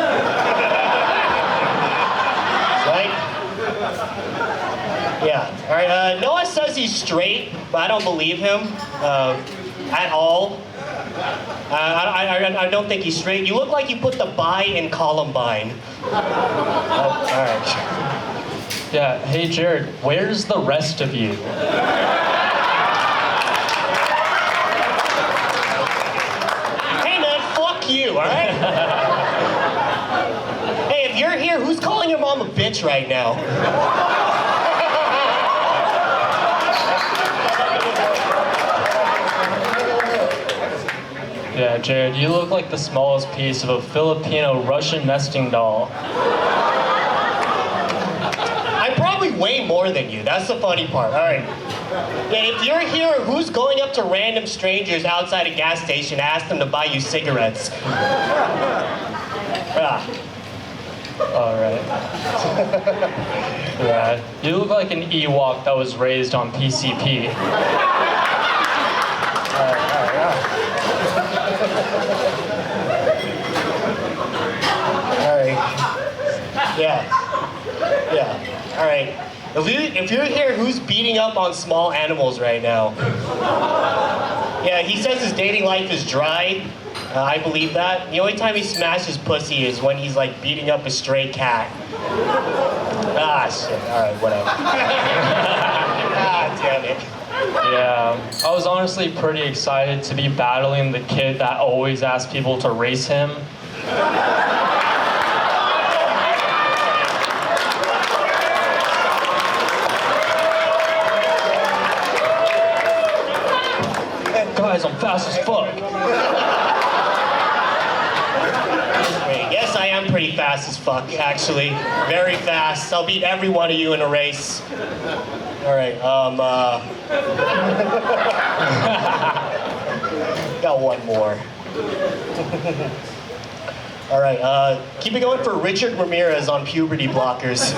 Speaker 11: Yeah. All right. Noah says he's straight, but I don't believe him at all. I don't think he's straight. You look like you put the bi in Columbine. All right.
Speaker 12: Yeah, hey Jared, where's the rest of you?
Speaker 11: Hey man, fuck you, all right? Hey, if you're here, who's calling your mom a bitch right now?
Speaker 12: Yeah, Jared, you look like the smallest piece of a Filipino Russian nesting doll.
Speaker 11: I'm probably way more than you. That's the funny part. All right. Yeah, if you're here, who's going up to random strangers outside a gas station to ask them to buy you cigarettes?
Speaker 12: All right. Yeah, you look like an Ewok that was raised on PCP.
Speaker 11: All right. Yeah. All right. If you're here, who's beating up on small animals right now? Yeah, he says his dating life is dry. I believe that. The only time he smashes pussy is when he's like beating up a stray cat. Ah, shit. All right, whatever. Ah, damn it.
Speaker 12: Yeah, I was honestly pretty excited to be battling the kid that always asks people to race him. Guys, I'm fast as fuck.
Speaker 11: Yes, I am pretty fast as fuck, actually. Very fast. I'll beat every one of you in a race. All right, got one more. All right, keep it going for Richard Ramirez on puberty blockers.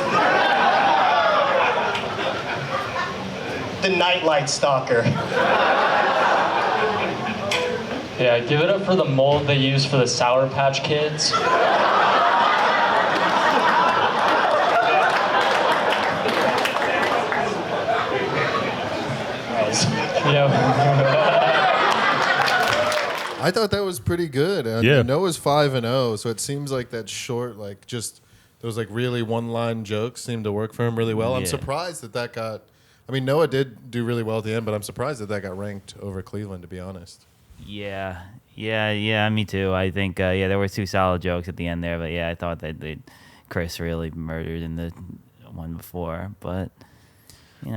Speaker 11: The nightlight stalker.
Speaker 12: Yeah, give it up for the mold they use for the Sour Patch Kids.
Speaker 1: I thought that was pretty good.
Speaker 3: Yeah.
Speaker 1: Noah's 5-0, so it seems like that short, like just those like really one-line jokes seem to work for him really well. I'm
Speaker 2: Yeah.
Speaker 1: surprised that got. I mean, Noah did do really well at the end, but I'm surprised that got ranked over Cleveland, to be honest.
Speaker 2: Yeah, me too. I think, there were two solid jokes at the end there, but yeah, I thought that Chris really murdered in the one before, but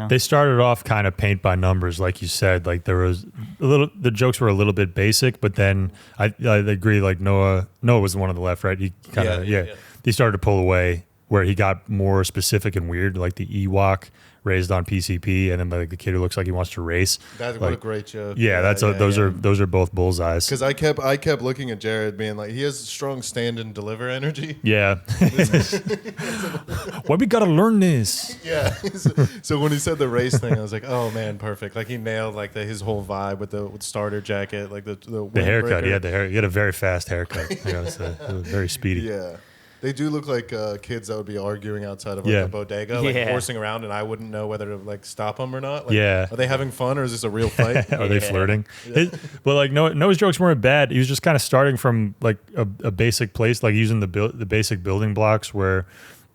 Speaker 3: they started off kind of paint by numbers, like you said. Like there was the jokes were a little bit basic, but then I agree. Like Noah was the one on the left, right? He kind of he started to pull away where he got more specific and weird, like the Ewok raised on PCP, and then like the kid who looks like he wants to race.
Speaker 1: That's
Speaker 3: like,
Speaker 1: what a great joke.
Speaker 3: Yeah, those are both bullseyes.
Speaker 1: Because I kept looking at Jared, being like, he has strong stand and deliver energy.
Speaker 3: Yeah. Why we gotta learn this?
Speaker 1: Yeah. So when he said the race thing, I was like, oh man, perfect. Like he nailed like his whole vibe with the starter jacket, like the
Speaker 3: haircut. He had the hair. He had a very fast haircut. It was very speedy.
Speaker 1: Yeah. They do look like kids that would be arguing outside of like a bodega, like horsing around, and I wouldn't know whether to like stop them or not. Like,
Speaker 3: are
Speaker 1: they having fun or is this a real fight?
Speaker 3: Are they flirting? But like Noah's jokes weren't bad. He was just kind of starting from like a basic place, like using the basic building blocks where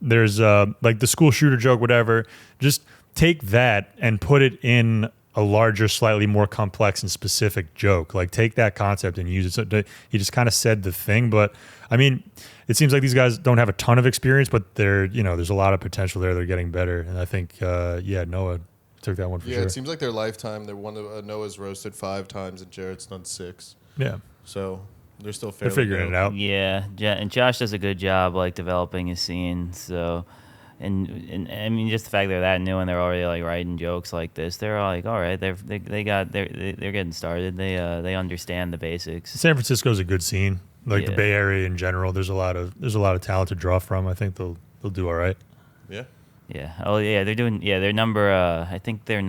Speaker 3: there's like the school shooter joke, whatever. Just take that and put it in a larger, slightly more complex and specific joke. Like take that concept and use it. So he just kind of said the thing, but I mean, it seems like these guys don't have a ton of experience, but there's a lot of potential there. They're getting better, and I think Noah took that one for sure.
Speaker 1: Yeah, it seems like their lifetime. Noah's roasted 5 times and Jared's done 6.
Speaker 3: Yeah.
Speaker 1: So They're still
Speaker 3: They're
Speaker 1: fairly
Speaker 3: figuring
Speaker 1: new.
Speaker 3: it out.
Speaker 2: Yeah, and Josh does a good job like developing his scene. So, and I mean, just the fact they're that new and they're already like writing jokes like this, they're like, all right, they're getting started. They understand the basics.
Speaker 3: San Francisco's a good scene. Like the
Speaker 2: Yeah.
Speaker 3: Bay Area in general, there's a lot of talent to draw from. I think they'll do all right.
Speaker 1: Yeah.
Speaker 2: Yeah. Oh yeah, they're doing. Yeah, they're number. I think they're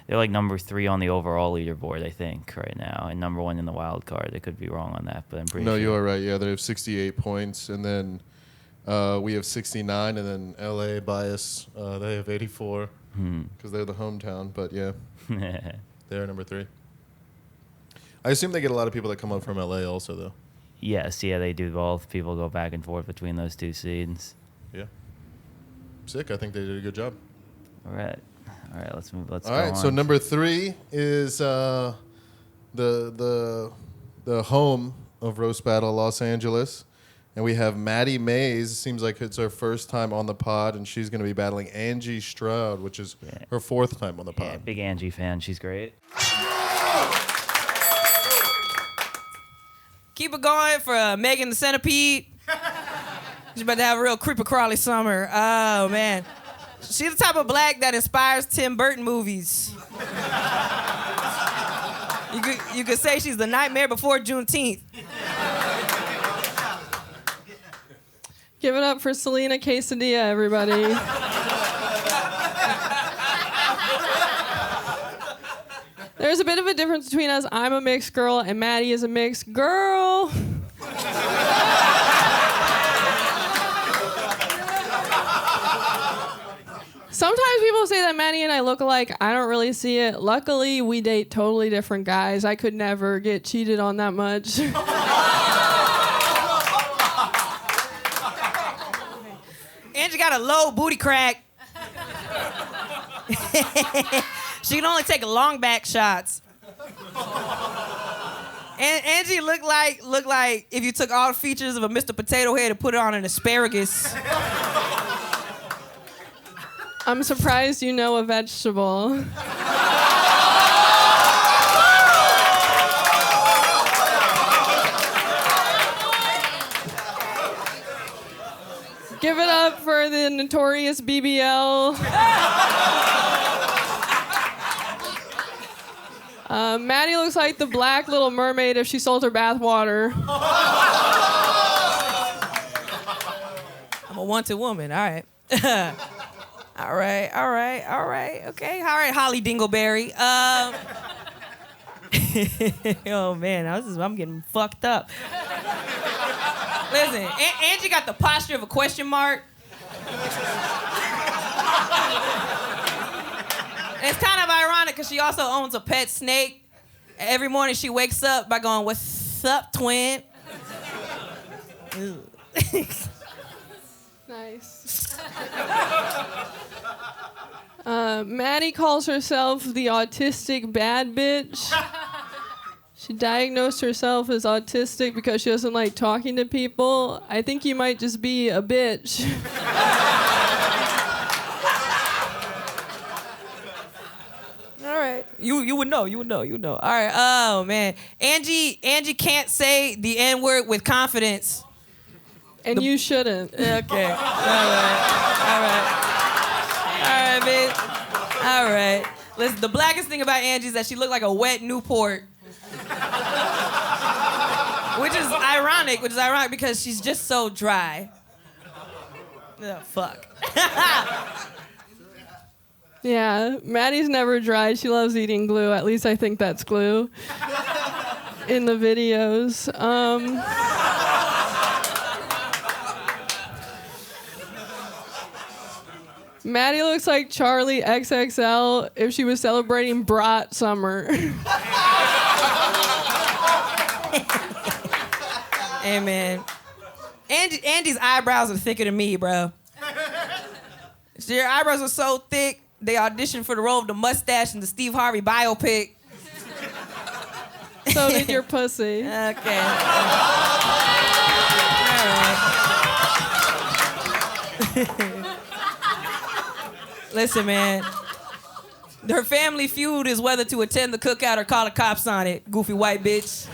Speaker 2: like number 3 on the overall leaderboard. I think right now, and number 1 in the wild card. I could be wrong on that, but I'm pretty
Speaker 1: No,
Speaker 2: sure.
Speaker 1: you are right. Yeah, they have 68 points, and then we have 69, and then LA bias. They have 84 because they're the hometown. But yeah, they're number 3. I assume they get a lot of people that come up from LA also, though.
Speaker 2: Yes. Yeah, they do both. People go back and forth between those 2 seeds.
Speaker 1: Yeah. Sick. I think they did a good job.
Speaker 2: All right. Let's move. Let's
Speaker 1: All
Speaker 2: go
Speaker 1: right.
Speaker 2: on.
Speaker 1: So number 3 is the home of Roast Battle, Los Angeles, and we have Maddie Mays. Seems like it's her first time on the pod, and she's going to be battling Angie Stroud, which is her 4th time on the pod.
Speaker 2: Yeah, big Angie fan. She's great.
Speaker 13: Keep it going for Megan the Centipede. She's about to have a real creeper crawly summer. Oh, man. She's the type of black that inspires Tim Burton movies. You could say she's the nightmare before Juneteenth.
Speaker 14: Give it up for Selena Quesadilla, everybody. There's a bit of a difference between us. I'm a mixed girl, and Maddie is a mixed girl. Sometimes people say that Maddie and I look alike. I don't really see it. Luckily, we date totally different guys. I could never get cheated on that much.
Speaker 13: Angie got a low booty crack. She can only take long back shots. And Angie looked like if you took all the features of a Mr. Potato Head and put it on an asparagus.
Speaker 14: I'm surprised you know a vegetable. Give it up for the notorious BBL. Maddie looks like the black Little Mermaid if she sold her bath water.
Speaker 13: I'm a wanted woman, all right. All right. Okay, all right, Holly Dingleberry. Oh, man, I'm getting fucked up. Listen, Angie got the posture of a question mark. And it's kind of ironic because she also owns a pet snake. Every morning she wakes up by going, "What's up, twin?"
Speaker 14: Nice. Maddie calls herself the autistic bad bitch. She diagnosed herself as autistic because she doesn't like talking to people. I think you might just be a bitch.
Speaker 13: All right. You would know. All right. Oh, man. Angie can't say the N-word with confidence.
Speaker 14: And you shouldn't.
Speaker 13: Okay. All right, bitch. All right. Listen, the blackest thing about Angie is that she looked like a wet Newport. Which is ironic because she's just so dry. Oh, fuck.
Speaker 14: Yeah, Maddie's never dry. She loves eating glue. At least I think that's glue in the videos. Maddie looks like Charlie XXL if she was celebrating Brat Summer.
Speaker 13: Hey, man. Andy's eyebrows are thicker than me, bro. So your eyebrows are so thick, they auditioned for the role of the mustache in the Steve Harvey biopic.
Speaker 14: So did your pussy.
Speaker 13: Okay. All right. Listen, man. Her family feud is whether to attend the cookout or call the cops on it, goofy white bitch.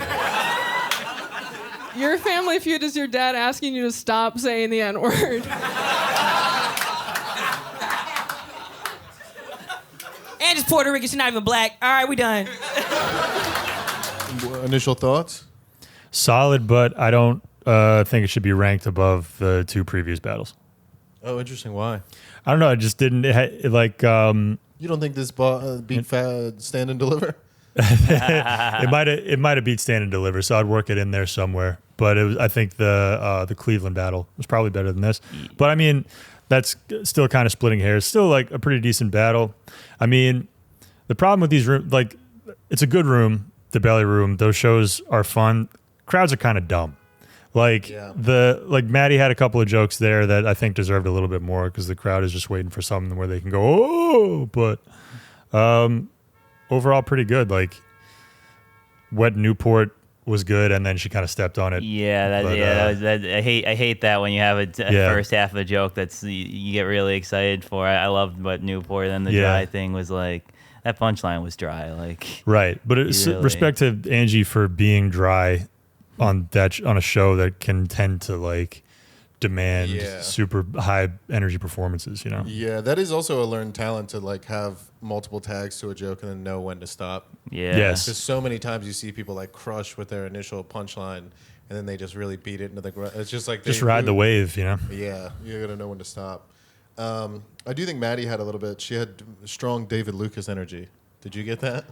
Speaker 14: Your Family Feud is your dad asking you to stop saying the N-word.
Speaker 13: And it's Puerto Rican. She's not even black. All right, we done.
Speaker 1: Initial thoughts?
Speaker 3: Solid, but I don't think it should be ranked above the 2 previous battles.
Speaker 1: Oh, interesting. Why?
Speaker 3: I don't know. It just didn't
Speaker 1: You don't think this beat Stand and Deliver?
Speaker 3: it might have beat Stand and Deliver, so I'd work it in there somewhere. But I think the Cleveland battle was probably better than this. But I mean, that's still kind of splitting hairs. Still like a pretty decent battle. I mean, the problem with these rooms, like, it's a good room, the Belly Room. Those shows are fun. Crowds are kind of dumb. Like Maddie had a couple of jokes there that I think deserved a little bit more because the crowd is just waiting for something where they can go, oh, but overall pretty good. Like Wet Newport was good, and then she kind of stepped on it.
Speaker 2: Yeah, I hate that when you have a first half of a joke that's you get really excited for. I loved Wet Newport, and the dry thing was like that punchline was dry. Like
Speaker 3: right, but respect to Angie for being dry on a show that can tend to like demand super high energy performances, you know?
Speaker 1: Yeah, that is also a learned talent to like have multiple tags to a joke and then know when to stop.
Speaker 2: Yeah.
Speaker 3: Yes.
Speaker 1: Because so many times you see people like crush with their initial punchline and then they just really beat it into the ground. It's just like
Speaker 3: just ride the wave, you know?
Speaker 1: Yeah, you gotta know when to stop. I do think Maddie had a little bit. She had strong David Lucas energy. Did you get that?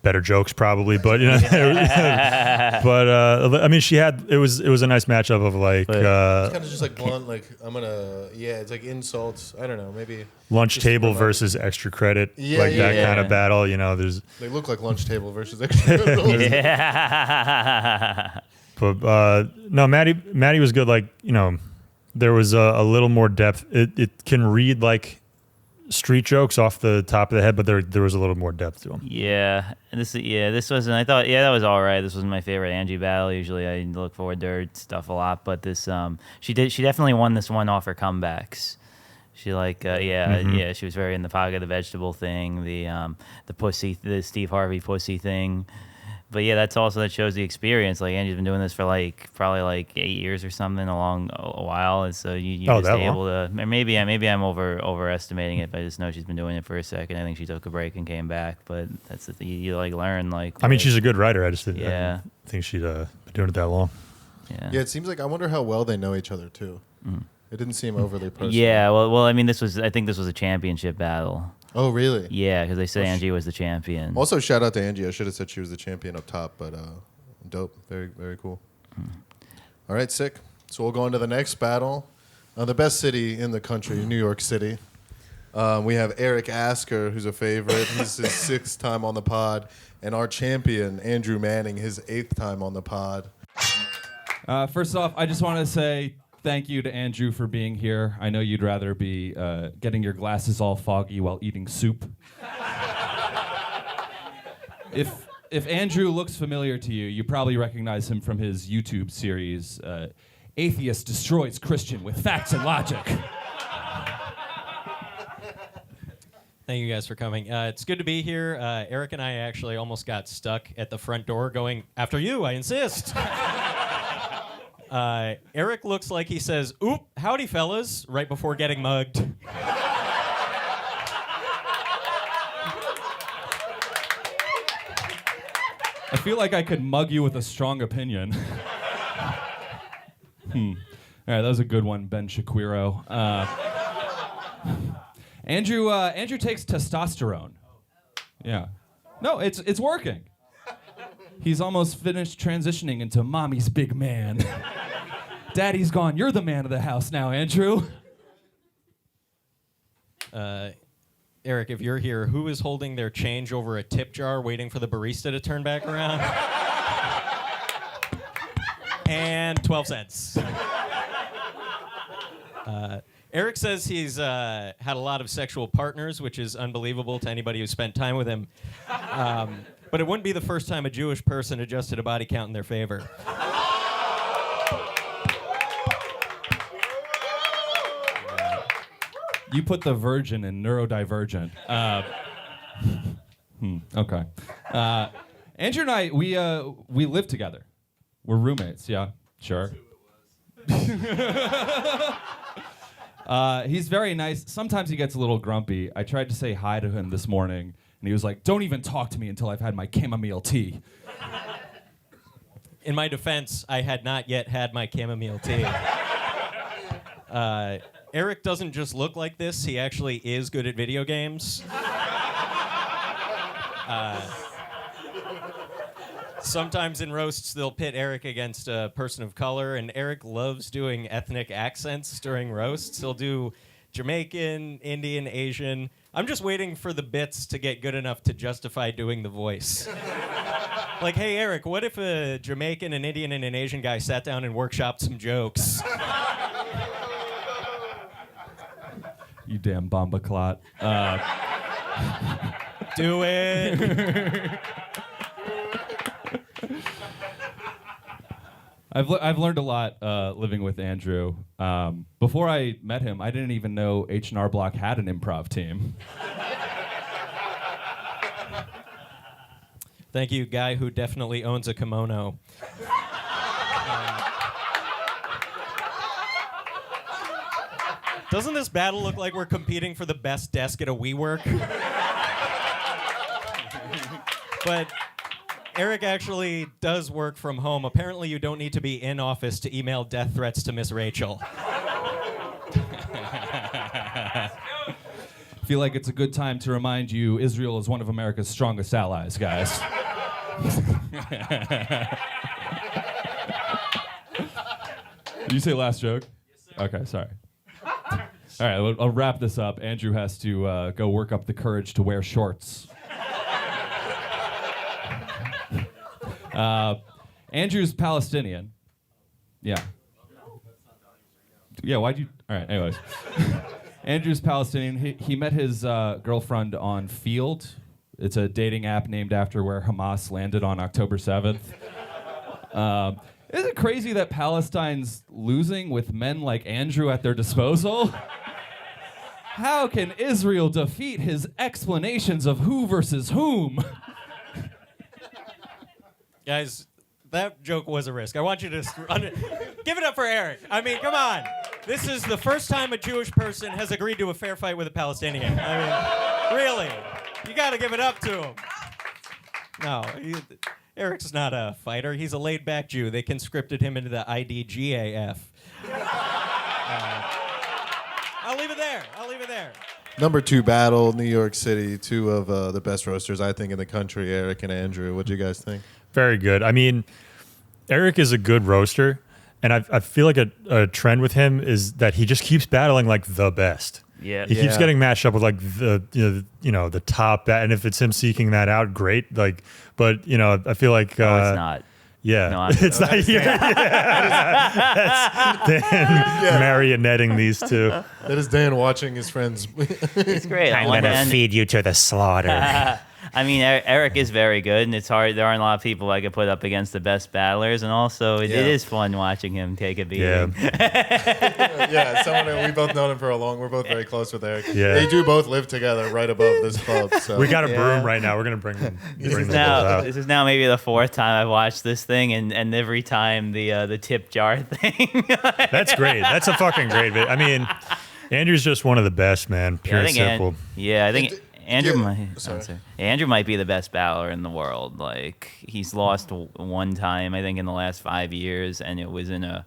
Speaker 3: Better jokes probably, but you know, but I mean, it was a nice matchup of like
Speaker 1: it's kind of just like blunt, like it's like insults. I don't know, maybe
Speaker 3: lunch table versus extra credit, that kind of battle. You know,
Speaker 1: they look like lunch table versus extra credit.
Speaker 3: But no, Maddie was good. Like, you know, there was a little more depth. It can read like street jokes off the top of the head, but there was a little more depth to them.
Speaker 2: Yeah, and this wasn't. I thought, that was all right. This wasn't my favorite Angie battle. Usually, I look forward to her stuff a lot, but this, she definitely won this one off her comebacks. She she was very in the pocket of the vegetable thing, the pussy, the Steve Harvey pussy thing. But yeah, that shows the experience. Like Angie's been doing this for probably 8 years or something, a while, and so you just able to. Maybe I'm overestimating it, but I just know she's been doing it for a second. I think she took a break and came back, but that's the thing. You learn like.
Speaker 3: I mean, she's a good writer. I just didn't think she'd been doing it that long.
Speaker 1: Yeah, it seems like I wonder how well they know each other too. Mm. It didn't seem overly personal.
Speaker 2: Yeah, well, I mean, I think this was a championship battle.
Speaker 1: Oh, really?
Speaker 2: Yeah, because they said Angie was the champion.
Speaker 1: Also, shout out to Angie. I should have said she was the champion up top, but dope. Very, very cool. All right, sick. So we'll go on to the next battle. The best city in the country, New York City. We have Eric Asker, who's a favorite. He's his 6th time on the pod. And our champion, Andrew Manning, his 8th time on the pod.
Speaker 15: First off, I just want to say thank you to Andrew for being here. I know you'd rather be getting your glasses all foggy while eating soup. If Andrew looks familiar to you, you probably recognize him from his YouTube series, Atheist Destroys Christian with Facts and Logic.
Speaker 16: Thank you guys for coming. It's good to be here. Eric and I actually almost got stuck at the front door going, "After you, I insist." Eric looks like he says, "Oop, howdy fellas," right before getting mugged.
Speaker 15: I feel like I could mug you with a strong opinion. All right, that was a good one, Ben Shapiro. Andrew takes testosterone. Yeah. No, it's working. He's almost finished transitioning into mommy's big man. Daddy's gone. You're the man of the house now, Andrew.
Speaker 16: Eric, if you're here, who is holding their change over a tip jar waiting for the barista to turn back around? And 12 cents. Eric says he's had a lot of sexual partners, which is unbelievable to anybody who spent time with him. But it wouldn't be the first time a Jewish person adjusted a body count in their favor.
Speaker 15: You put the virgin in neurodivergent. Okay. Andrew and I, we live together. We're roommates. Yeah, sure. He's very nice. Sometimes he gets a little grumpy. I tried to say hi to him this morning, and he was like, "Don't even talk to me until I've had my chamomile tea."
Speaker 16: In my defense, I had not yet had my chamomile tea. Eric doesn't just look like this, he actually is good at video games. Sometimes in roasts, they'll pit Eric against a person of color, and Eric loves doing ethnic accents during roasts. He'll do Jamaican, Indian, Asian. I'm just waiting for the bits to get good enough to justify doing the voice. Like, hey, Eric, what if a Jamaican, an Indian, and an Asian guy sat down and workshopped some jokes?
Speaker 15: You damn bomba clot.
Speaker 16: Do it.
Speaker 15: I've learned a lot living with Andrew. Before I met him, I didn't even know H&R Block had an improv team.
Speaker 16: Thank you, guy who definitely owns a kimono. Doesn't this battle look like we're competing for the best desk at a WeWork? But Eric actually does work from home. Apparently, you don't need to be in office to email death threats to Miss Rachel.
Speaker 15: I feel like it's a good time to remind you Israel is one of America's strongest allies, guys. Did you say last joke? Yes, sir. Okay, sorry. All right, I'll wrap this up. Andrew has to go work up the courage to wear shorts. Andrew's Palestinian. Yeah. Yeah, why'd you... All right, anyways. Andrew's Palestinian. He met his girlfriend on Field. It's a dating app named after where Hamas landed on October 7th. Isn't it crazy that Palestine's losing with men like Andrew at their disposal? How can Israel defeat his explanations of who versus whom?
Speaker 16: Guys, that joke was a risk. I want you to give it up for Eric. I mean, come on. This is the first time a Jewish person has agreed to a fair fight with a Palestinian. I mean, really. You got to give it up to him. No, Eric's not a fighter. He's a laid-back Jew. They conscripted him into the IDGAF. I'll leave it there.
Speaker 1: Number 2 battle, New York City. 2 of the best roasters, I think, in the country, Eric and Andrew. What do you guys think?
Speaker 3: Very good. I mean, Eric is a good roaster, and I feel like a trend with him is that he just keeps battling like the best.
Speaker 2: Yeah.
Speaker 3: He keeps getting matched up with like the top bat, and if it's him seeking that out, great. Like, but I feel like
Speaker 2: it's not.
Speaker 3: Yeah,
Speaker 2: no,
Speaker 3: it's not here. That's Dan marionetting these two.
Speaker 1: That is Dan watching his friends.
Speaker 2: It's great.
Speaker 3: I'm gonna feed you to the slaughter.
Speaker 2: I mean, Eric is very good, and it's hard. There aren't a lot of people I could put up against the best battlers, and also it is fun watching him take a beating.
Speaker 1: Yeah, someone we both known him for a long. We're both very close with Eric.
Speaker 3: Yeah.
Speaker 1: They do both live together right above this club. So.
Speaker 3: We got a broom right now. We're gonna bring them.
Speaker 2: This is now maybe the 4th time I've watched this thing, and every time the tip jar thing.
Speaker 3: That's great. That's a fucking great bit. I mean, Andrew's just one of the best, man. Pure and simple.
Speaker 2: I think. Andrew might be the best battler in the world. Like, he's lost one time, I think, in the last 5 years, and it was in a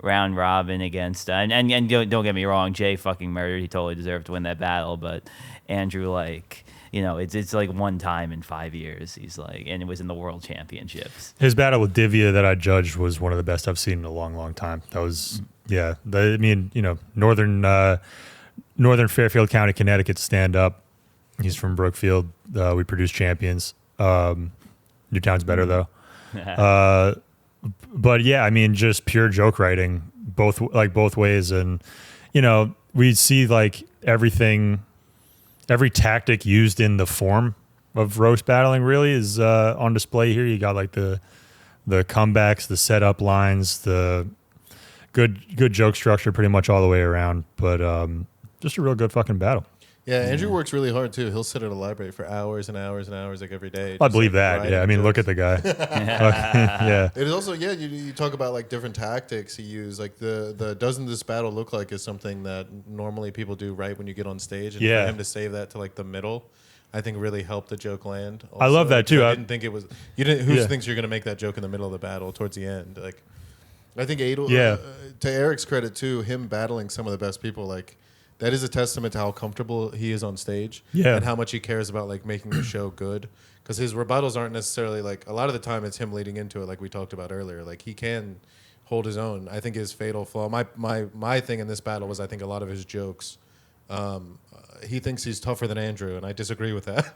Speaker 2: round robin against. And don't get me wrong, Jay fucking murdered. He totally deserved to win that battle. But Andrew, like, it's like one time in 5 years. He's like, and it was in the World Championships.
Speaker 3: His battle with Divya that I judged was one of the best I've seen in a long, long time. That was Northern Fairfield County, Connecticut, stand up. He's from Brookfield. We produce champions. Newtown's better though. But yeah, I mean, just pure joke writing, both ways, and we see like every tactic used in the form of roast battling really is on display here. You got like the comebacks, the setup lines, the good joke structure, pretty much all the way around. But just a real good fucking battle.
Speaker 1: Yeah, Andrew works really hard too. He'll sit at a library for hours and hours and hours, like every day.
Speaker 3: I
Speaker 1: just,
Speaker 3: believe
Speaker 1: like,
Speaker 3: that.
Speaker 1: writing
Speaker 3: Yeah, I mean, look at
Speaker 1: jokes.
Speaker 3: the guy. Yeah.
Speaker 1: It is also, you talk about like different tactics he used. Like the doesn't this battle look like is something that normally people do right when you get on stage. And
Speaker 3: Yeah.
Speaker 1: for him to save that to like the middle, I think really helped the joke land.
Speaker 3: I love that, too.
Speaker 1: I
Speaker 3: I-
Speaker 1: didn't think it was. You didn't. Who
Speaker 3: Yeah.
Speaker 1: thinks you're going to make that joke in the middle of the battle towards the end? Like, I think Adel.
Speaker 3: Yeah.
Speaker 1: To Eric's credit too, him battling some of the best people, like that is a testament to how comfortable he is on stage.
Speaker 3: Yeah.
Speaker 1: And how much he cares about like making the show good. Because his rebuttals aren't necessarily like a lot of the time it's him leading into it, like we talked about earlier. Like he can hold his own. I think his fatal flaw. My thing in this battle was I think a lot of his jokes. He thinks he's tougher than Andrew, and I disagree with that.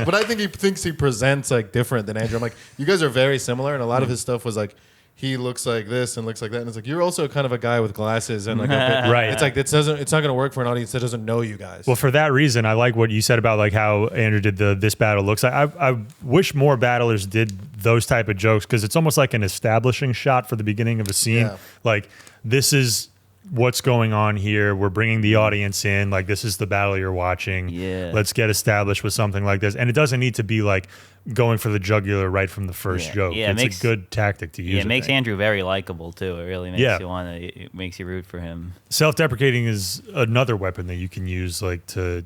Speaker 1: But I think he thinks he presents like different than Andrew. I'm like, you guys are very similar, and a lot of his stuff was like, he looks like this and looks like that, and it's like you're also kind of a guy with glasses and like a bit,
Speaker 3: Right.
Speaker 1: It's like it's not going to work for an audience that doesn't know you guys.
Speaker 3: Well, for that reason, I like what you said about like how Andrew did this battle looks like. I wish more battlers did those type of jokes because it's almost like an establishing shot for the beginning of a scene.
Speaker 1: Yeah.
Speaker 3: Like this is what's going on here. We're bringing the audience in. Like this is the battle you're watching.
Speaker 2: Yeah.
Speaker 3: Let's get established with something like this. And it doesn't need to be like going for the jugular right from the first joke.
Speaker 2: Yeah,
Speaker 3: it's a good tactic to use.
Speaker 2: Yeah, it
Speaker 3: I
Speaker 2: makes
Speaker 3: think.
Speaker 2: Andrew very likable too. It really makes
Speaker 3: Yeah.
Speaker 2: you want to. It makes you root for him.
Speaker 3: Self-deprecating is another weapon that you can use, like to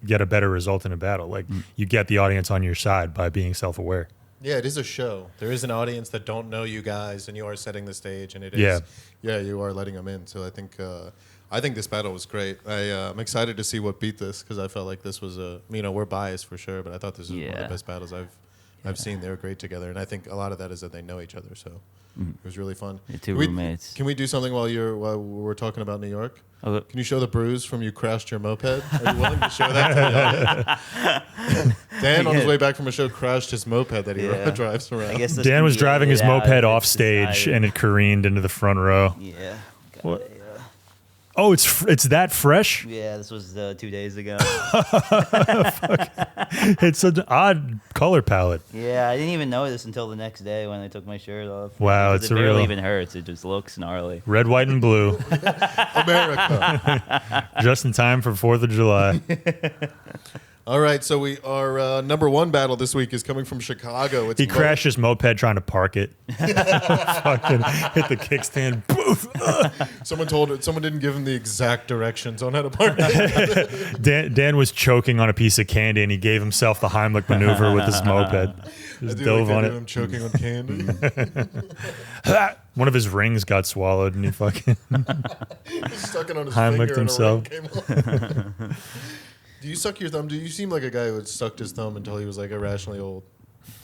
Speaker 3: get a better result in a battle. Like you get the audience on your side by being self-aware.
Speaker 1: Yeah, it is a show. There is an audience that don't know you guys, and you are setting the stage, and it is. Yeah, you are letting them in. So I think this battle was great. I'm excited to see what beat this because I felt like this was we're biased for sure, but I thought this was one of the best battles I've seen. They were great together, and I think a lot of that is that they know each other. So it was really fun.
Speaker 2: The two roommates.
Speaker 1: Can we do something while we're talking about New York?
Speaker 2: Oh,
Speaker 1: can you show the bruise from you crashed your moped? Are you willing to show that to the audience? Dan, on his way back from a show, crashed his moped that he drives around.
Speaker 3: Dan was driving his moped off stage and it careened into the front row.
Speaker 2: Yeah.
Speaker 3: What? Oh, it's that fresh?
Speaker 2: Yeah, this was 2 days ago.
Speaker 3: It's an odd color palette.
Speaker 2: Yeah, I didn't even notice until the next day when I took my shirt off.
Speaker 3: Wow,
Speaker 2: Because
Speaker 3: it's
Speaker 2: it
Speaker 3: a
Speaker 2: barely
Speaker 3: real-
Speaker 2: even hurts. It just looks gnarly.
Speaker 3: Red, white, and blue.
Speaker 1: America.
Speaker 3: Just in time for 4th of July.
Speaker 1: All right, so our number one battle this week is coming from Chicago. It's
Speaker 3: He crashed his moped trying to park it. Fucking hit the kickstand. Poof.
Speaker 1: Someone didn't give him the exact directions on how to park it.
Speaker 3: Dan was choking on a piece of candy and he gave himself the Heimlich maneuver with his moped.
Speaker 1: I
Speaker 3: Just
Speaker 1: do
Speaker 3: dove
Speaker 1: like
Speaker 3: on
Speaker 1: that,
Speaker 3: it.
Speaker 1: him choking on candy.
Speaker 3: One of his rings got swallowed and he fucking
Speaker 1: Stuck it on his
Speaker 3: Heimlicked
Speaker 1: finger
Speaker 3: himself.
Speaker 1: And a ring came off. Do you suck your thumb? Do you seem like a guy who had sucked his thumb until he was like irrationally old?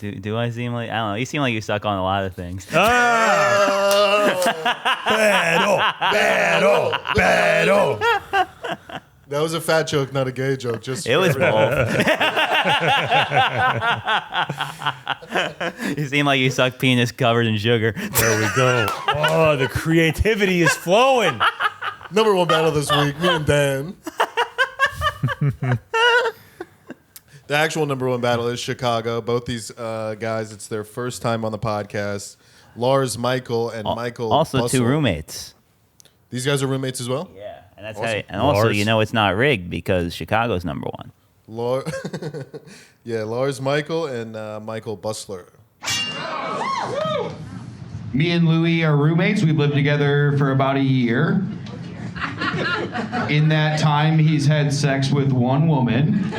Speaker 2: Do I seem like, I don't know, you seem like you suck on a lot of things.
Speaker 3: Battle.
Speaker 1: That was a fat joke, not a gay joke. Just
Speaker 2: It
Speaker 1: for
Speaker 2: was
Speaker 1: everybody.
Speaker 2: both. You seem like you suck penis covered in sugar.
Speaker 3: There we go. Oh, the creativity is flowing.
Speaker 1: Number one battle this week, me and Dan. The actual number one battle is Chicago. Both these guys, it's their first time on the podcast. Lars Michael and Michael
Speaker 2: Also
Speaker 1: Bustle.
Speaker 2: two roommates.
Speaker 1: These guys are roommates as well?
Speaker 2: Yeah. And that's
Speaker 1: Awesome.
Speaker 2: and also, you know, it's not rigged because Chicago's number one.
Speaker 1: Lars Michael and Michael Bustler.
Speaker 17: Me and Louis are roommates. We've lived together for about a year. In that time, he's had sex with one woman.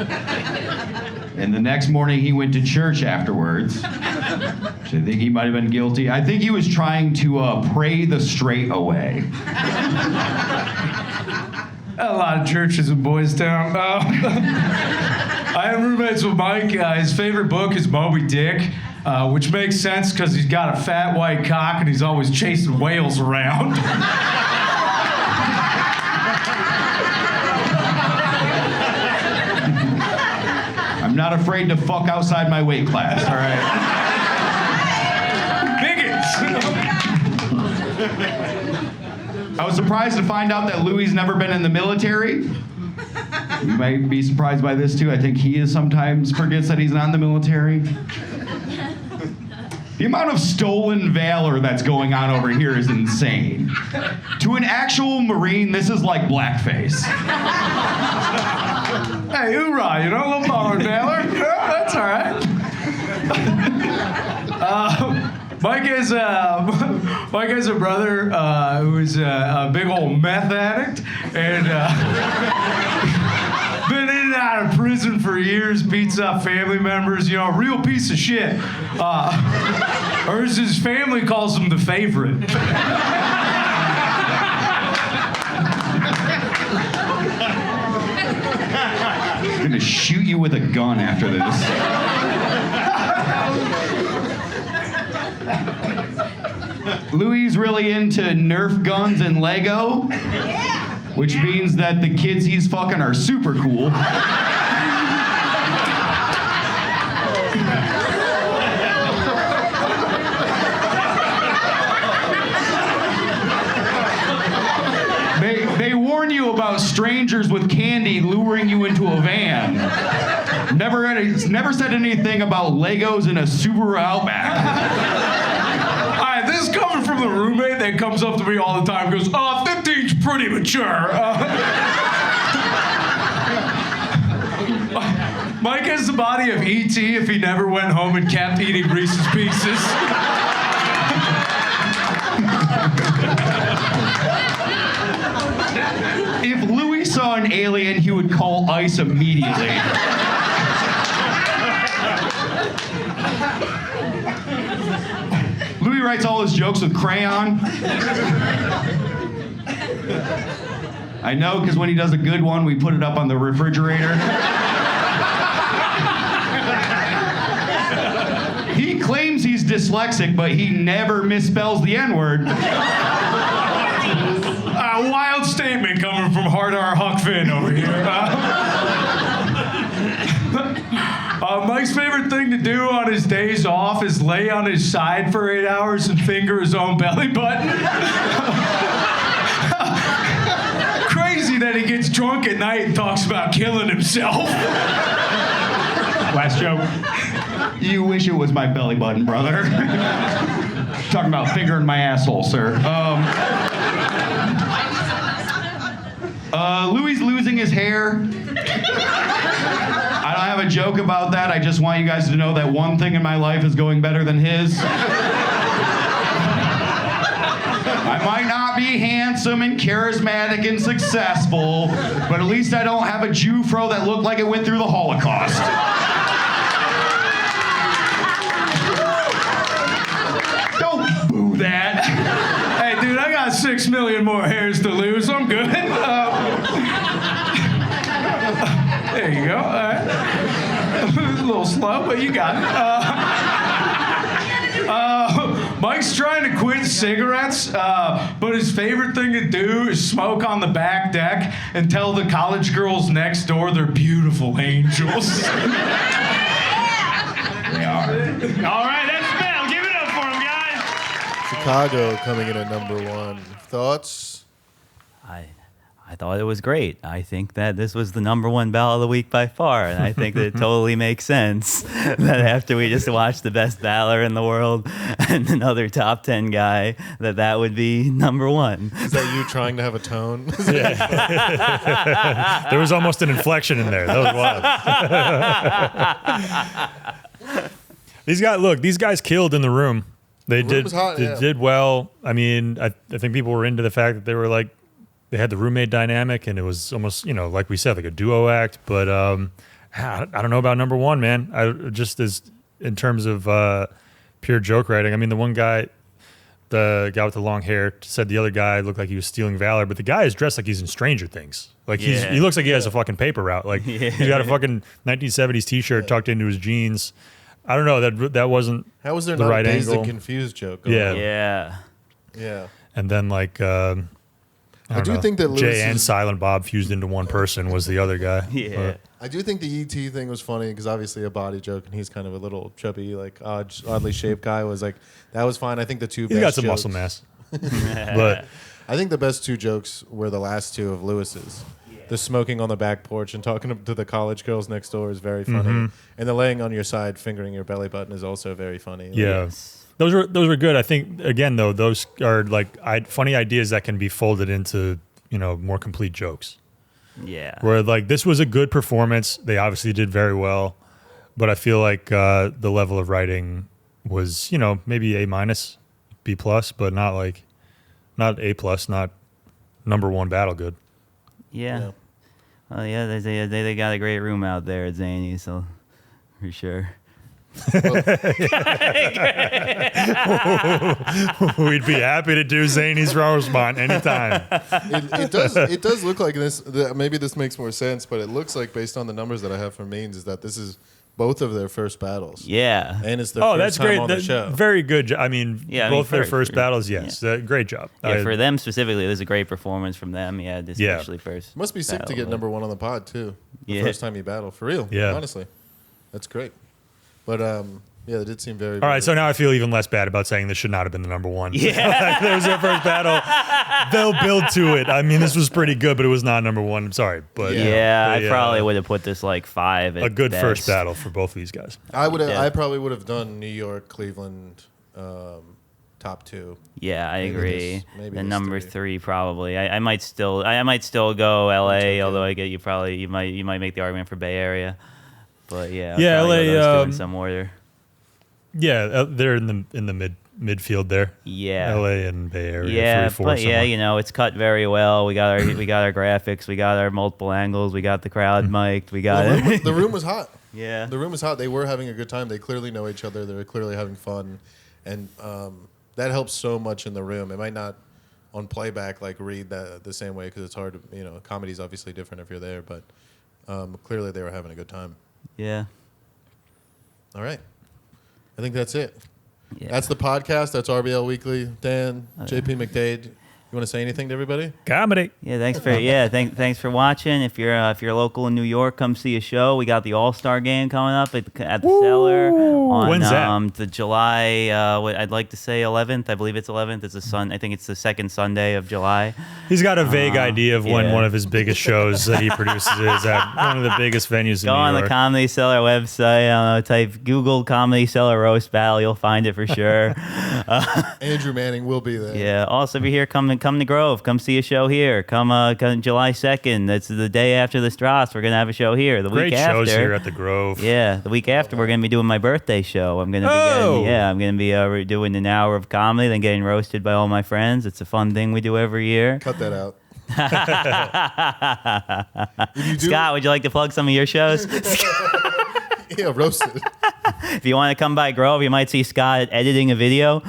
Speaker 17: And the next morning, he went to church afterwards. So I think he might have been guilty. I think he was trying to pray the straight away.
Speaker 18: A lot of churches in Boys Town. I am roommates with Mike. His favorite book is Moby Dick, which makes sense because he's got a fat white cock and he's always chasing whales around.
Speaker 17: I'm not afraid to fuck outside my weight class, all right? I was surprised to find out that Louis never been in the military. You might be surprised by this too. I think he sometimes forgets that he's not in the military. The amount of stolen valor that's going on over here is insane. To an actual Marine, this is like blackface.
Speaker 18: Hey, hoorah, you know, a little borrowed valor. Yeah, that's all right. Mike has a brother who is a big old meth addict and been in and out of prison for years, beats up family members, you know, a real piece of shit. Or as his family calls him, the favorite.
Speaker 17: I'm gonna shoot you with a gun after this. Louis really into Nerf guns and Lego, which means that the kids he's fucking are super cool. They warn you about strangers with candy luring you into a van. Never said anything about Legos in a Subaru Outback.
Speaker 18: All right, this is coming from the roommate that comes up to me all the time and goes, 15's pretty mature. Mike has the body of E.T. if he never went home and kept eating Reese's Pieces.
Speaker 17: If Louis saw an alien, he would call ICE immediately. Louis writes all his jokes with crayon. I know, because when he does a good one, we put it up on the refrigerator. He claims he's dyslexic, but he never misspells the N-word.
Speaker 18: Wild statement coming from Hard R. Huck Finn over here. Mike's favorite thing to do on his days off is lay on his side for 8 hours and finger his own belly button. Crazy that he gets drunk at night and talks about killing himself.
Speaker 17: Last joke. You wish it was my belly button, brother. Talking about fingering my asshole, sir. Louis losing his hair. I don't have a joke about that. I just want you guys to know that one thing in my life is going better than his. I might not be handsome and charismatic and successful, but at least I don't have a Jew fro that looked like it went through the Holocaust. Don't boo that.
Speaker 18: Hey, dude, I got 6 million more hairs to lose. I'm good. There you go. All right. A little slow, but you got it. Mike's trying to quit cigarettes, but his favorite thing to do is smoke on the back deck and tell the college girls next door they're beautiful angels.
Speaker 17: They are.
Speaker 18: All right, that's Bell. Give it up for him, guys.
Speaker 1: Chicago coming in at #1. Thoughts?
Speaker 2: I thought it was great. I think that this was the #1 battle of the week by far, and I think that it totally makes sense that after we just watched the best battler in the world and another top 10 guy, that would be #1.
Speaker 1: Is that you trying to have a tone?
Speaker 3: Yeah. There was almost an inflection in there. That was wild. These guys killed in the room. They did well. I mean, I think people were into the fact that they were like, they had the roommate dynamic, and it was almost, like we said, like a duo act. But I don't know about #1, man. Just as in terms of pure joke writing. I mean, the one guy, the guy with the long hair, said the other guy looked like he was stealing valor, but the guy is dressed like he's in Stranger Things. Like he looks like he has a fucking paper route. Like he's got a fucking 1970s T-shirt tucked into his jeans. I don't know, that wasn't
Speaker 1: How was there
Speaker 2: the
Speaker 1: not
Speaker 2: right
Speaker 1: a Dazed
Speaker 2: angle.
Speaker 1: and Confused joke?
Speaker 2: Yeah.
Speaker 3: And then like I
Speaker 1: do think that
Speaker 3: Jay
Speaker 1: Lewis
Speaker 3: and
Speaker 1: is-
Speaker 3: Silent Bob fused into one person was the other guy. But-
Speaker 1: I do think the ET thing was funny because obviously a body joke, and he's kind of a little chubby, like oddly shaped guy. Was like that was fine. I think the two
Speaker 3: He's
Speaker 1: best
Speaker 3: got some
Speaker 1: jokes,
Speaker 3: muscle mass. But
Speaker 1: I think the best two jokes were the last two of Lewis's. The smoking on the back porch and talking to the college girls next door is very funny.
Speaker 3: Mhm.
Speaker 1: And the laying on your side, fingering your belly button is also very funny.
Speaker 3: Yeah. Those were good. I think again though, those are like funny ideas that can be folded into, more complete jokes.
Speaker 2: Yeah.
Speaker 3: Where like this was a good performance. They obviously did very well, but I feel like the level of writing was, maybe A-, B+, but not A+, not number one battle good.
Speaker 2: Yeah. Well, yeah, they got a great room out there at Zany, so for sure.
Speaker 3: We'd be happy to do Zany's Rosemont anytime.
Speaker 1: It does look like this. Maybe this makes more sense, but it looks like based on the numbers that I have from Mains is that this is both of their first battles.
Speaker 2: Yeah,
Speaker 1: and it's their
Speaker 3: Oh,
Speaker 1: first
Speaker 3: that's
Speaker 1: time
Speaker 3: great.
Speaker 1: on the show.
Speaker 3: Very good. I mean,
Speaker 2: Yeah,
Speaker 3: both their
Speaker 2: for-
Speaker 3: first
Speaker 2: for-
Speaker 3: battles. Yes, great job.
Speaker 2: Yeah, for them specifically, it was a great performance from them. Yeah, especially first.
Speaker 1: Must be sick to
Speaker 2: battle,
Speaker 1: get
Speaker 2: but-
Speaker 1: number one on the pod too. The
Speaker 2: Yeah.
Speaker 1: first time you battle for real.
Speaker 3: Yeah.
Speaker 1: honestly, that's great. But yeah, it did seem very.
Speaker 3: All right, so now I feel even less bad about saying this should not have been the number one.
Speaker 2: Yeah.
Speaker 3: Like, that was their first battle. They'll build to it. I mean, this was pretty good, but it was not number one. I'm sorry, but
Speaker 2: Yeah,
Speaker 3: they,
Speaker 2: I probably would have put this like 5. At
Speaker 3: a good first
Speaker 2: best.
Speaker 3: battle for both of these guys.
Speaker 1: I would.
Speaker 2: Yeah.
Speaker 1: I probably would have done New York, Cleveland, top 2.
Speaker 2: Yeah, I
Speaker 1: Maybe
Speaker 2: agree.
Speaker 1: this- maybe
Speaker 2: The
Speaker 1: this
Speaker 2: number 3 probably. I might still go LA, although I get you might make the argument for Bay Area. But yeah,
Speaker 3: Yeah,
Speaker 2: I'll probably go those two
Speaker 3: LA,
Speaker 2: in some order.
Speaker 3: Yeah, they're in the midfield there.
Speaker 2: Yeah.
Speaker 3: LA and Bay Area.
Speaker 2: Yeah,
Speaker 3: 3, 4,
Speaker 2: but
Speaker 3: somewhere.
Speaker 2: yeah, it's cut very well. We got our graphics, we got our multiple angles, we got the crowd mic'd, we got it.
Speaker 1: The room was hot.
Speaker 2: Yeah.
Speaker 1: The room was hot. They were having a good time. They clearly know each other. They were clearly having fun, and that helps so much in the room. It might not on playback read that the same way because it's hard to comedy's obviously different if you're there, but clearly they were having a good time.
Speaker 2: Yeah.
Speaker 1: All right. I think that's it.
Speaker 2: Yeah.
Speaker 1: That's the podcast. That's RBL Weekly. Dan, JP McDade. You want to say anything to everybody?
Speaker 3: Comedy.
Speaker 2: Yeah, thanks for watching. If you're local in New York, come see a show. We got the All-Star game coming up at the Cellar on
Speaker 3: When's that?
Speaker 2: the July. I'd like to say 11th. I believe it's 11th. It's I think it's the second Sunday of July.
Speaker 3: He's got a vague idea of when
Speaker 2: yeah.
Speaker 3: one of his biggest shows that he produces is at one of the biggest venues in
Speaker 2: Go
Speaker 3: New
Speaker 2: on
Speaker 3: York.
Speaker 2: the Comedy Cellar website. I don't know, type Google Comedy Cellar Roast Battle. You'll find it for sure.
Speaker 1: Andrew Manning will be there.
Speaker 2: Yeah. Also, if you're here, come to Grove. Come see a show here. Come July 2nd. That's the day after the Strauss. We're gonna have a show here. The
Speaker 3: Great
Speaker 2: week after.
Speaker 3: shows here at the Grove.
Speaker 2: Yeah. The week after, we're gonna be doing my birthday show. I'm gonna be doing an hour of comedy, then getting roasted by all my friends. It's a fun thing we do every year.
Speaker 1: Cut that out.
Speaker 2: Scott, would you like to plug some of your shows?
Speaker 1: Yeah, roasted.
Speaker 2: If you want to come by Grove, you might see Scott editing a video.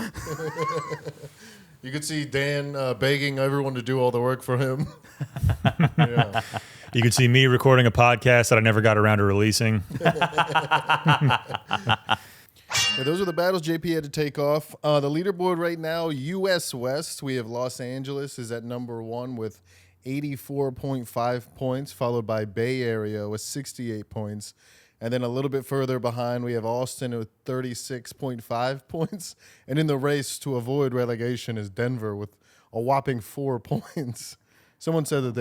Speaker 1: You could see Dan begging everyone to do all the work for him. Yeah.
Speaker 3: You could see me recording a podcast that I never got around to releasing.
Speaker 1: Yeah, those are the battles JP had to take off. The leaderboard right now, U.S. West, we have Los Angeles is at number 1 with 84.5 points, followed by Bay Area with 68 points. And then a little bit further behind, we have Austin with 36.5 points. And in the race to avoid relegation is Denver with a whopping 4 points. Someone said that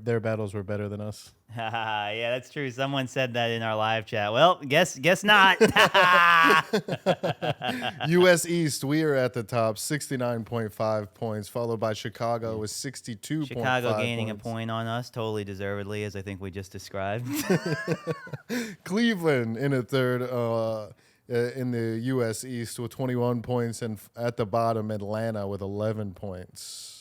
Speaker 1: their battles were better than us.
Speaker 2: Yeah, that's true. Someone said that in our live chat. Well, guess not.
Speaker 1: U.S. East, we are at the top, 69.5 points, followed by Chicago with 62.5
Speaker 2: Chicago gaining
Speaker 1: points.
Speaker 2: a point on us, totally deservedly, as I think we just described.
Speaker 1: Cleveland in a third in the U.S. East with 21 points, and at the bottom, Atlanta with 11 points.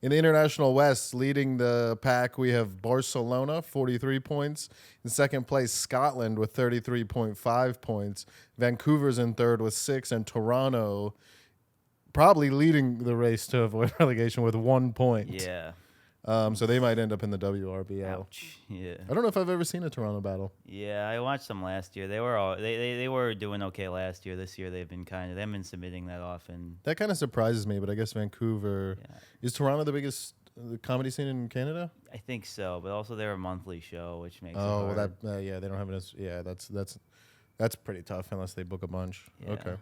Speaker 1: In the International West, leading the pack, we have Barcelona, 43 points. In second place, Scotland with 33.5 points. Vancouver's in third with 6, and Toronto probably leading the race to avoid relegation with 1 point.
Speaker 2: Yeah.
Speaker 1: So they might end up in the WRBL.
Speaker 2: Ouch. Yeah.
Speaker 1: I don't know if I've ever seen a Toronto battle.
Speaker 2: Yeah, I watched them last year. They were doing okay last year. This year they've been they haven't been submitting that often.
Speaker 1: That kind of surprises me, but I guess Vancouver. Yeah. Is Toronto the biggest comedy scene in Canada?
Speaker 2: I think so, but also they're a monthly show, which makes it
Speaker 1: well,
Speaker 2: hard.
Speaker 1: yeah, they don't have it as. Yeah, that's pretty tough unless they book a bunch.
Speaker 2: Yeah.
Speaker 1: Okay.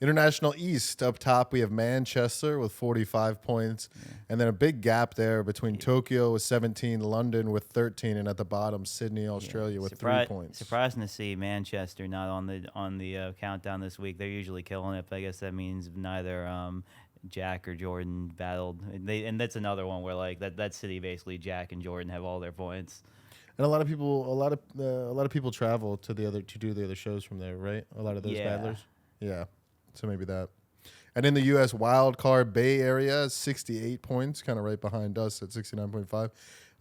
Speaker 1: International East, up top, we have Manchester with 45 points. Yeah. And then a big gap there between Tokyo with 17, London with 13, and at the bottom, Sydney, Australia with 3 points.
Speaker 2: Surprising to see Manchester not on the countdown this week. They're usually killing it, but I guess that means neither Jack or Jordan battled. And that's another one where like that city, basically Jack and Jordan have all their points.
Speaker 1: And a lot of people travel to do the other shows from there, right? A lot of those battlers. Yeah. So maybe that. And in the U.S. wild card, Bay Area, 68 points, kind of right behind us at 69.5.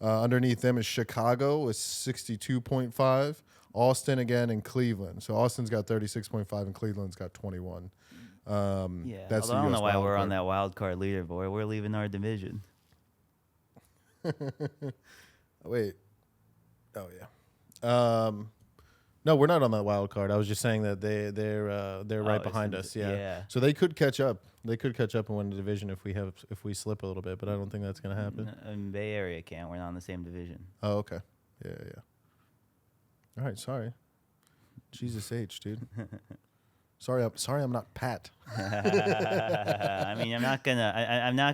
Speaker 1: Underneath them is Chicago with 62.5. Austin again, and Cleveland. So Austin's got 36.5 and Cleveland's got 21. That's
Speaker 2: I don't know why we're on that wild card leaderboard. We're leaving our division.
Speaker 1: Wait. Oh yeah. No, we're not on that wild card. I was just saying that they're right behind us. Yeah. So they could catch up. They could catch up and win the division if we slip a little bit, but I don't think that's going to happen.
Speaker 2: And Bay Area can't. We're not in the same division.
Speaker 1: Oh, okay. Yeah. All right, sorry. Jesus H, dude. Sorry, I'm not Pat.
Speaker 2: I mean, I'm not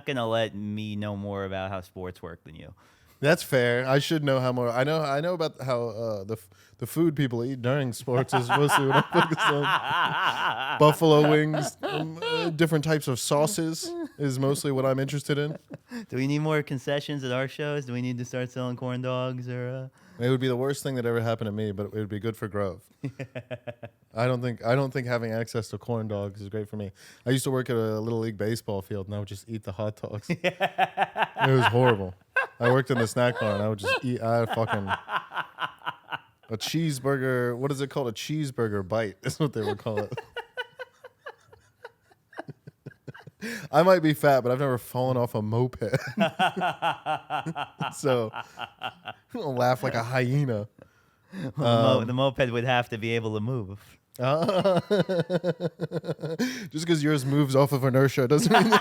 Speaker 2: gonna let me know more about how sports work than you.
Speaker 1: That's fair. I should know how more. I know about how the food people eat during sports is mostly what I'm focused on. Buffalo wings, different types of sauces is mostly what I'm interested in.
Speaker 2: Do we need more concessions at our shows? Do we need to start selling corn dogs or?
Speaker 1: It would be the worst thing that ever happened to me, but it would be good for Grove. I don't think having access to corn dogs is great for me. I used to work at a little league baseball field, and I would just eat the hot dogs. It was horrible. I worked in the snack bar, and I would just eat. A cheeseburger. What is it called? A cheeseburger bite. That's what they would call it. I might be fat, but I've never fallen off a moped. So I'll laugh like a hyena.
Speaker 2: The moped would have to be able to move.
Speaker 1: Just because yours moves off of inertia doesn't mean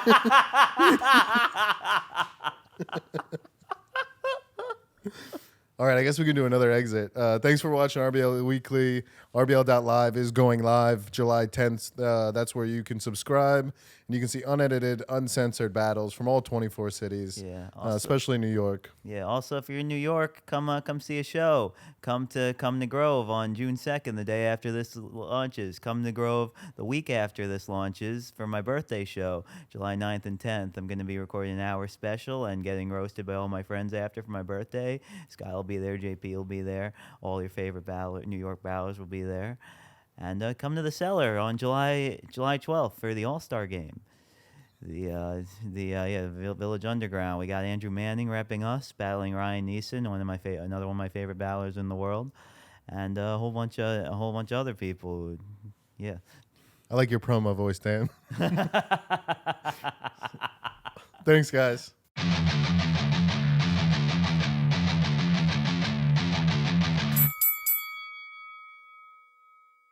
Speaker 1: All right, I guess we can do another exit. Thanks for watching RBL Weekly. RBL.live is going live July 10th. That's where you can subscribe, and you can see unedited, uncensored battles from all 24 cities, especially New York.
Speaker 2: Yeah, also, if you're in New York, come see a show. Come to Grove on June 2nd, the day after this launches. Come to Grove the week after this launches for my birthday show, July 9th and 10th. I'm going to be recording an hour special and getting roasted by all my friends after for my birthday. Sky will be there, JP will be there, all your favorite New York battlers will be there. And come to the Cellar on July 12th for the All-Star game. The Village Underground. We got Andrew Manning repping us, battling Ryan Neeson, another one of my favorite battlers in the world, and a whole bunch of other people. Yeah.
Speaker 1: I like your promo voice, Dan. Thanks, guys.